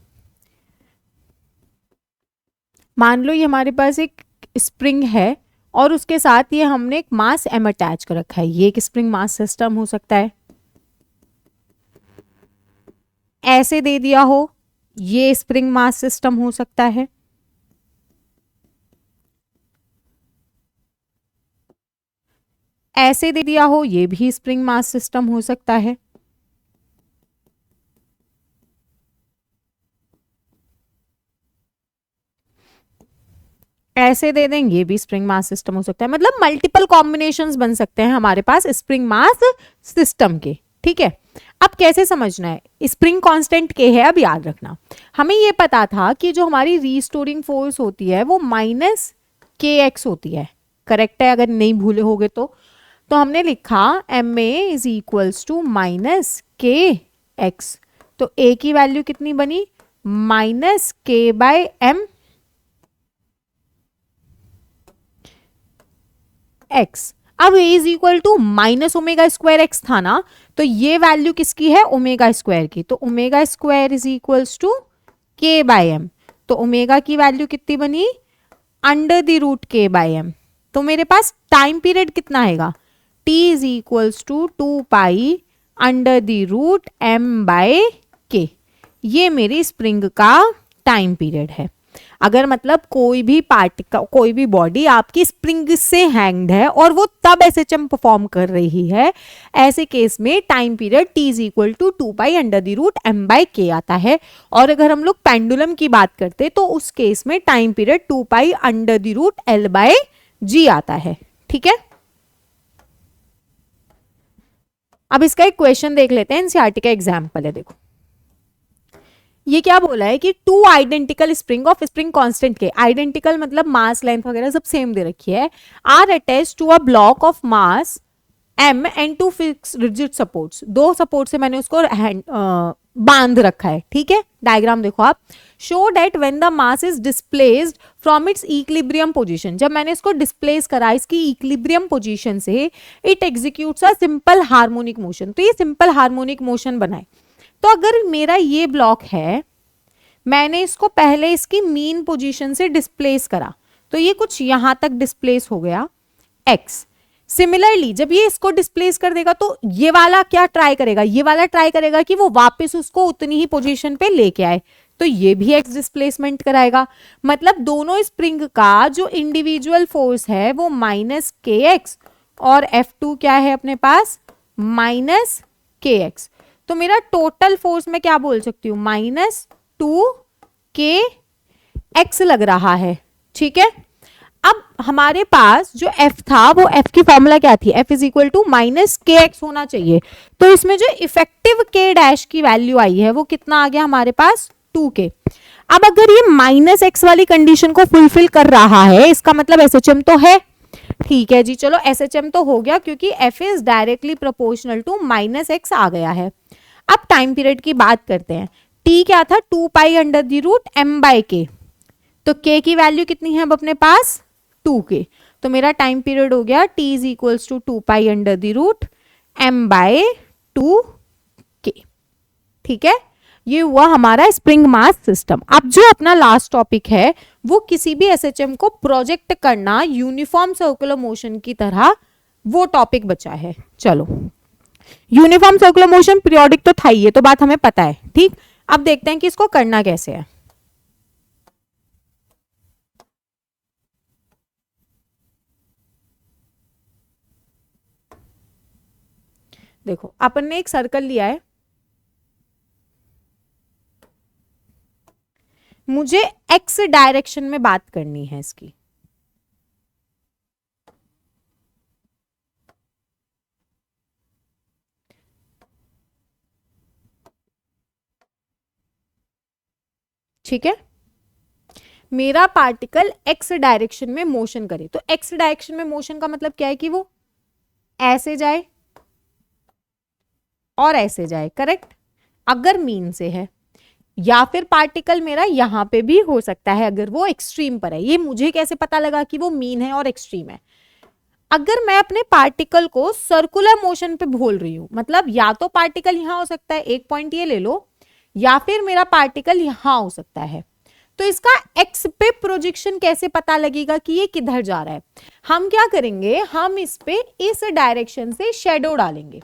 मान लो ये हमारे पास एक स्प्रिंग है और उसके साथ ये हमने एक मास एम अटैच कर रखा है। ये एक स्प्रिंग मास सिस्टम हो सकता है, ऐसे दे दिया हो, ये स्प्रिंग मास सिस्टम हो सकता है, ऐसे दे दिया हो, ये भी स्प्रिंग मास सिस्टम हो सकता है। ऐसे दे दें, ये भी स्प्रिंग मास सिस्टम हो सकता है। मतलब मल्टीपल कॉम्बिनेशंस बन सकते हैं हमारे पास स्प्रिंग मास सिस्टम के। ठीक है, अब कैसे समझना है, स्प्रिंग कांस्टेंट के है। अब याद रखना, हमें ये पता था कि जो हमारी रीस्टोरिंग फोर्स होती है वो माइनस के एक्स होती है। करेक्ट है, अगर नहीं भूले होगे तो हमने लिखा m a is equals to minus k x. तो ए की वैल्यू कितनी बनी, minus k by m x. अब a is equal to minus omega square x था ना, तो ये वैल्यू किसकी है, ओमेगा स्क्वायर की। तो omega square is equals to k by m. तो ओमेगा की वैल्यू कितनी बनी, under the root k by m. तो मेरे पास टाइम पीरियड कितना आएगा, t is equals to 2 pi under the root m by k. ये मेरी स्प्रिंग का टाइम पीरियड है। अगर मतलब कोई भी पार्टिकल, कोई भी बॉडी आपकी स्प्रिंग से हैंग्ड है और वो तब एसएचएम परफॉर्म कर रही है, ऐसे केस में time period t is equal to 2 pi under the root m by k आता है। और अगर हम लोग पेंडुलम की बात करते तो उस केस में time period 2 pi under the root l by g आता है। ठीक है, अब इसका एक क्वेश्चन देख लेते हैं, एनसीईआरटी का एग्जाम्पल है। देखो ये क्या बोला है कि two identical spring of spring constant k, identical मतलब मास लेंथ वगैरह सब सेम दे रखी है, are attach to a block of mass m and two fix rigid supports. दो सपोर्ट से मैंने उसको बांध रखा है। ठीक है, डायग्राम देखो आप, show that when the mass is displaced from its equilibrium position. जब मैंने इसको डिस्प्लेस करा इसकी इक्विलिब्रियम पोजीशन से, it executes a simple harmonic motion. तो ये सिंपल हार्मोनिक मोशन बनाए। तो अगर मेरा ये ब्लॉक है, मैंने इसको पहले इसकी मीन पोजीशन से डिस्प्लेस करा, तो ये कुछ यहां तक डिस्प्लेस हो गया x। सिमिलरली जब ये इसको डिस्प्लेस कर देगा तो ये वाला क्या ट्राई करेगा, ये वाला ट्राई करेगा कि वो वापस उसको उतनी ही पोजीशन पे लेके आए, तो ये भी x डिस्प्लेसमेंट कराएगा। मतलब दोनों स्प्रिंग का जो इंडिविजुअल फोर्स है वो माइनस के एक्स और F2 क्या है अपने पास, माइनस के एक्स। तो मेरा टोटल फोर्स में क्या बोल सकती हूँ, माइनस 2 के एक्स लग रहा है। ठीक है, अब हमारे पास जो F था वो F की फॉर्मूला क्या थी, F is equal to minus k x होना चाहिए। तो इसमें जो इफेक्टिव के डैश की वैल्यू आई है वो कितना आ गया हमारे पास, 2k। अब अगर ये माइनस एक्स वाली कंडीशन को फुलफिल कर रहा है, इसका मतलब एसएचएम तो है। ठीक है जी, चलो एसएचएम तो हो गया क्योंकि F is directly proportional to minus x आ गया है। अब टाइम पीरियड की बात करते हैं। t क्या था, 2 pi under the root m by k. तो k की वैल्यू कितनी है अब अपने पास, 2k। तो मेरा टाइम पीरियड हो गया t is equals to 2 pi under the root m by 2k। ठीक है, ये हुआ हमारा स्प्रिंग मास सिस्टम। अब जो अपना लास्ट टॉपिक है वो किसी भी एसएचएम को प्रोजेक्ट करना यूनिफॉर्म सर्कुलर मोशन की तरह, वो टॉपिक बचा है। चलो, यूनिफॉर्म सर्कुलर मोशन पीरियोडिक तो था ही, ये तो बात हमें पता है। ठीक, अब देखते हैं कि इसको करना कैसे है। देखो अपन ने एक सर्कल लिया है, मुझे एक्स डायरेक्शन में बात करनी है इसकी। ठीक है, मेरा पार्टिकल एक्स डायरेक्शन में मोशन करे, तो एक्स डायरेक्शन में मोशन का मतलब क्या है कि वो ऐसे जाए और ऐसे जाए, करेक्ट, अगर मीन से है, या फिर पार्टिकल मेरा यहां पे भी हो सकता है अगर वो एक्सट्रीम पर है। ये मुझे कैसे पता लगा कि वो मीन है और एक्सट्रीम है? अगर मैं अपने पार्टिकल को सर्कुलर मोशन पे बोल रही हूं, मतलब या तो पार्टिकल यहां हो सकता है, एक पॉइंट ये ले लो, या फिर मेरा पार्टिकल यहां हो सकता है, तो इसका एक्स पे प्रोजेक्शन कैसे पता लगेगा कि ये किधर जा रहा है? हम क्या करेंगे, हम इस पे इस डायरेक्शन से शेडो डालेंगे।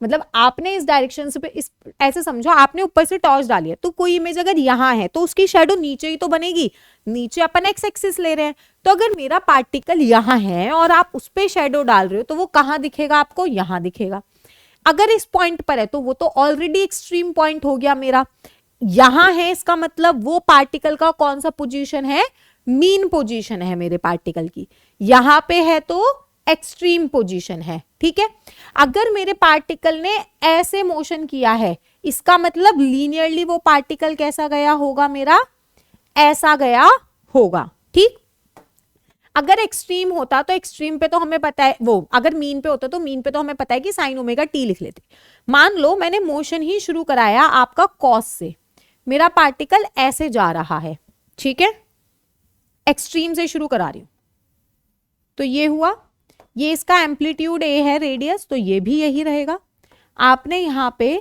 मतलब आपने इस डायरेक्शन से इस ऐसे समझो, आपने ऊपर से टॉर्च डाली है, तो कोई इमेज अगर यहाँ है तो उसकी शेडो नीचे ही तो बनेगी, नीचे अपन एक्स एक्सिस ले रहे हैं, तो अगर मेरा पार्टिकल यहाँ है और आप उस पे शेडो डाल रहे हो तो वो कहाँ दिखेगा आपको? यहाँ दिखेगा। अगर इस पॉइंट पर है तो वो तो ऑलरेडी एक्सट्रीम पॉइंट हो गया मेरा, यहां है, इसका मतलब वो पार्टिकल का कौन सा पोजीशन है? मीन पोजीशन है मेरे पार्टिकल की। यहां पे है तो एक्सट्रीम पोजीशन है, ठीक है। अगर मेरे पार्टिकल ने ऐसे मोशन किया है, इसका मतलब लीनियरली वो पार्टिकल कैसा गया होगा मेरा? ऐसा गया होगा, ठीक। अगर एक्सट्रीम होता तो एक्सट्रीम पे तो हमें पता है, वो अगर मीन पे होता तो मीन पे तो हमें पता है कि साइन ओमेगा टी लिख लेते। मान लो मैंने मोशन ही शुरू कराया आपका कॉस से, मेरा पार्टिकल ऐसे जा रहा है, ठीक है, एक्सट्रीम से शुरू करा रही हूं, तो ये हुआ, ये इसका एम्पलीट्यूड ए है, रेडियस, तो ये भी यही रहेगा। आपने यहां पे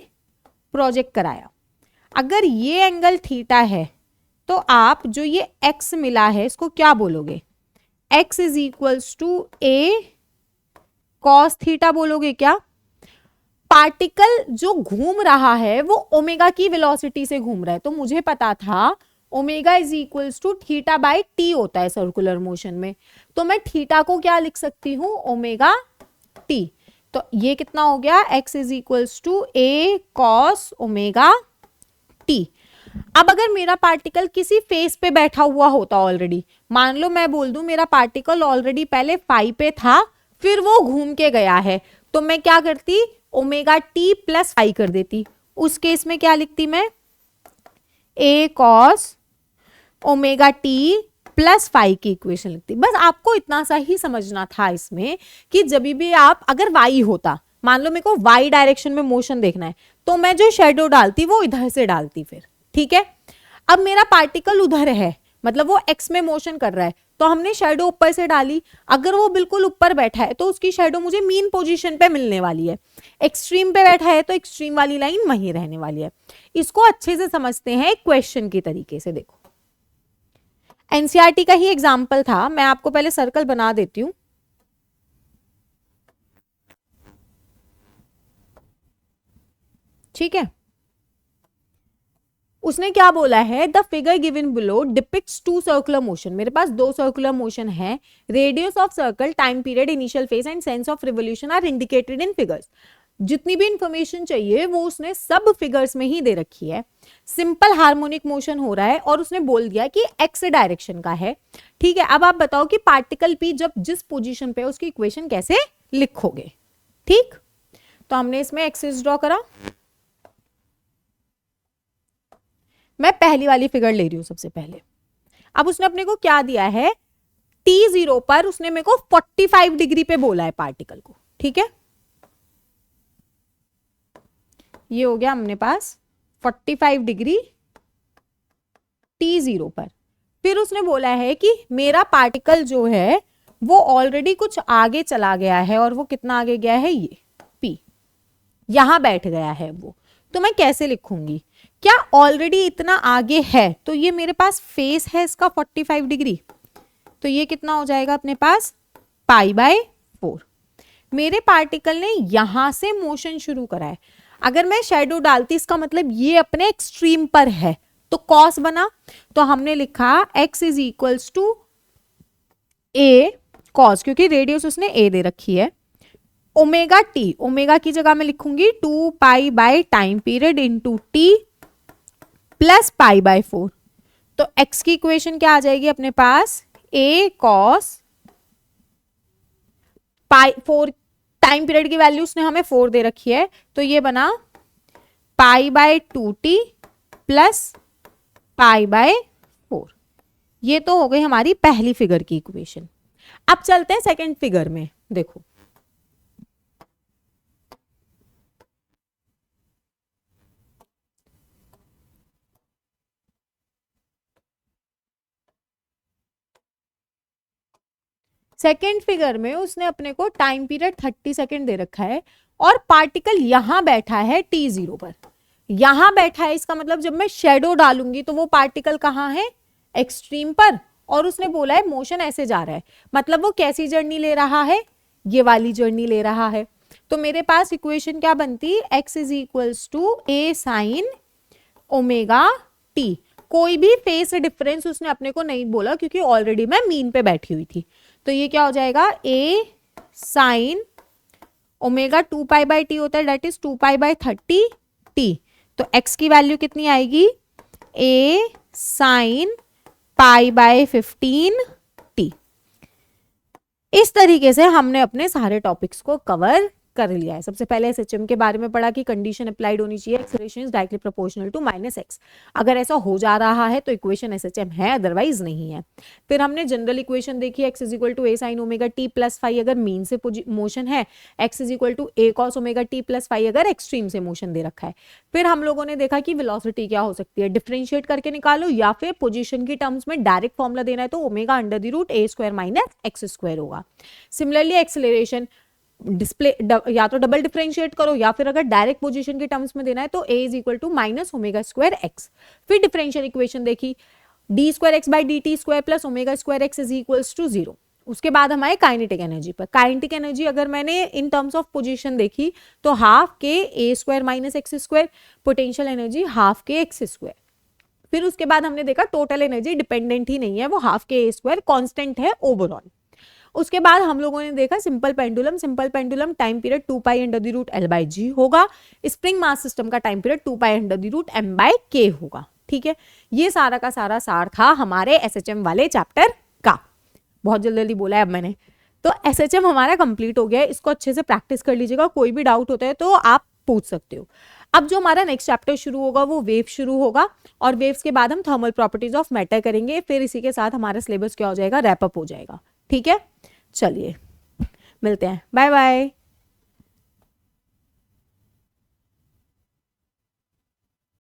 प्रोजेक्ट कराया, अगर ये एंगल थीटा है तो आप जो ये एक्स मिला है इसको क्या बोलोगे? x is equals to a cos theta बोलोगे क्या? पार्टिकल जो घूम रहा है वो ओमेगा की वेलोसिटी से घूम रहा है, तो मुझे पता था omega is equals to theta by t होता है सर्कुलर मोशन में, तो मैं थीटा को क्या लिख सकती हूं? Omega t. तो ये कितना हो गया? x is equals to a cos omega t. अब अगर मेरा पार्टिकल किसी फेस पे बैठा हुआ होता ऑलरेडी, मान लो मैं बोल दूं मेरा पार्टिकल ऑलरेडी पहले फाई पे था, फिर वो घूम के गया है, तो मैं क्या करती? ओमेगा टी प्लस फाई कर देती। उस केस में क्या लिखती मैं? A cos omega t plus phi की इक्वेशन लिखती। बस आपको इतना सा ही समझना था इसमें कि जब भी आप, अगर वाई होता, मान लो मेरे को वाई डायरेक्शन में मोशन देखना है, तो मैं जो शेडो डालती वो इधर से डालती फिर, ठीक है। अब मेरा पार्टिकल उधर है, मतलब वो एक्स में मोशन कर रहा है, तो हमने शेडो ऊपर से डाली। अगर वो बिल्कुल ऊपर बैठा है तो उसकी शेडो मुझे मीन पोजीशन पे मिलने वाली है, एक्सट्रीम पे बैठा है तो एक्सट्रीम वाली लाइन वहीं रहने वाली है। इसको अच्छे से समझते हैं क्वेश्चन की तरीके से। देखो एनसीईआरटी का ही एग्जाम्पल था, मैं आपको पहले सर्कल बना देती हूं, ठीक है। उसने क्या बोला है? The figure given below depicts two circular motion. मेरे पास दो सर्कुलर मोशन है, radius of circle, time period, initial phase and sense of revolution are indicated in figures. जितनी भी इंफॉर्मेशन चाहिए वो उसने सब फिगर्स में ही दे रखी है। सिंपल हार्मोनिक मोशन हो रहा है और उसने बोल दिया कि एक्स डायरेक्शन का है, ठीक है। अब आप बताओ कि पार्टिकल पी जब जिस पोजीशन पे है उसकी इक्वेशन कैसे लिखोगे? ठीक, तो हमने इसमें एक्सिस ड्रॉ करा। मैं पहली वाली फिगर ले रही हूं सबसे पहले। अब उसने अपने को क्या दिया है? T0 पर उसने मेरे को 45 डिग्री पे बोला है पार्टिकल को, ठीक है। ये हो गया हमने पास 45 डिग्री T0 पर। फिर उसने बोला है कि मेरा पार्टिकल जो है वो ऑलरेडी कुछ आगे चला गया है, और वो कितना आगे गया है? ये P, यहां बैठ गया है वो। तो मैं कैसे लिखूंगी? क्या ऑलरेडी इतना आगे है तो ये मेरे पास फेस है इसका 45 डिग्री, तो ये कितना हो जाएगा अपने पास? π/4। मेरे पार्टिकल ने यहां से मोशन शुरू करा है, अगर मैं शेडो डालती इसका मतलब ये अपने एक्सट्रीम पर है, तो कॉस बना, तो हमने लिखा x is equals to a cos, क्योंकि रेडियस उसने ए दे रखी है, ओमेगा टी, ओमेगा की जगह मैं लिखूंगी 2 pi by time period into T plus pi by 4। तो एक्स की इक्वेशन क्या आ जाएगी अपने पास, ए कॉस पाई 4, टाइम पीरियड की वैल्यू उसने हमें 4 दे रखी है, तो ये बना pi by 2t plus pi by 4। ये तो हो गई हमारी पहली फिगर की इक्वेशन। अब चलते हैं सेकंड फिगर में। देखो सेकेंड फिगर में उसने अपने को टाइम पीरियड 30 सेकेंड दे रखा है और पार्टिकल यहां बैठा है t0 पर, यहां बैठा है। इसका मतलब जब मैं शेडो डालूंगी तो वो पार्टिकल कहां है, एक्सट्रीम पर, और उसने बोला है मोशन ऐसे जा रहा है, मतलब वो कैसी जर्नी ले रहा है, ये वाली जर्नी ले रहा है। तो मेरे पास इक्वेशन क्या बनती, x is equals to a sine omega t. कोई भी फेस डिफरेंस उसने अपने को नहीं बोला क्योंकि ऑलरेडी मैं मीन पे बैठी हुई थी। तो ये क्या हो जाएगा, A sine omega 2 pi by t होता है, that is 2 pi by 30 t. तो x की वैल्यू कितनी आएगी, A sine pi by 15 t. इस तरीके से हमने अपने सारे टॉपिक्स को कवर कर लिया है। सबसे पहले एसएचएम के बारे में पढ़ा कि कंडीशन अप्लाइड होनी चाहिए, acceleration is directly proportional to -x। अगर ऐसा हो जा रहा है तो इक्वेशन एसएचएम है, अदरवाइज नहीं है। फिर हमने जनरल इक्वेशन देखी, x is equal to a sine omega t plus phi अगर मीन से मोशन है, x is equal to a cos omega t plus phi अगर एक्सट्रीम से मोशन दे रखा है। फिर हम लोगों ने देखा कि वेलोसिटी क्या हो सकती है, डिफरेंशिएट करके निकालो या फिर पोजीशन की टर्म्स में डायरेक्ट फॉर्मूला देना है तो omega under the root A square minus x square होगा। सिमिलरली एक्सेलरेशन डिस्प्ले या तो डबल डिफरेंशिएट करो या फिर अगर डायरेक्ट पोजीशन के टर्म्स में देना है तो a is equal to minus omega square x. फिर डिफरेंशियल इक्वेशन देखी, d square x by d t square plus omega square x is equals to 0। उसके बाद हम आए काइनेटिक एनर्जी पर। काइनेटिक एनर्जी अगर मैंने इन टर्म्स ऑफ पोजीशन देखी तो हाफ के ए square minus x square, potential energy half k x square. फिर उसके बाद हमने देखा टोटल एनर्जी डिपेंडेंट ही नहीं है, वो हाफ के ए स्क्वायर कांस्टेंट है ओवरऑल। उसके बाद हम लोगों ने देखा simple pendulum, simple pendulum time period 2 pi under the root l by g होगा। स्प्रिंग मास सिस्टम का time period 2 pi under the root m by k होगा। ठीक है, ये सारा का सारा सार था हमारे एसएचएम वाले चैप्टर का। बहुत जल्दी जल्दी बोला है अब मैंने। तो एसएचएम हमारा कंप्लीट हो गया है, इसको अच्छे से प्रैक्टिस कर लीजिएगा, कोई भी डाउट होता है तो आप पूछ सकते हो। अब जो हमारा नेक्स्ट चैप्टर शुरू होगा वो वेव शुरू होगा, और वेव्स के बाद हम थर्मल प्रॉपर्टीज ऑफ मैटर करेंगे। फिर इसी के साथ हमारा सिलेबस क्या हो जाएगा, रैप अप हो जाएगा। ठीक है, चलिए मिलते हैं, बाय बाय।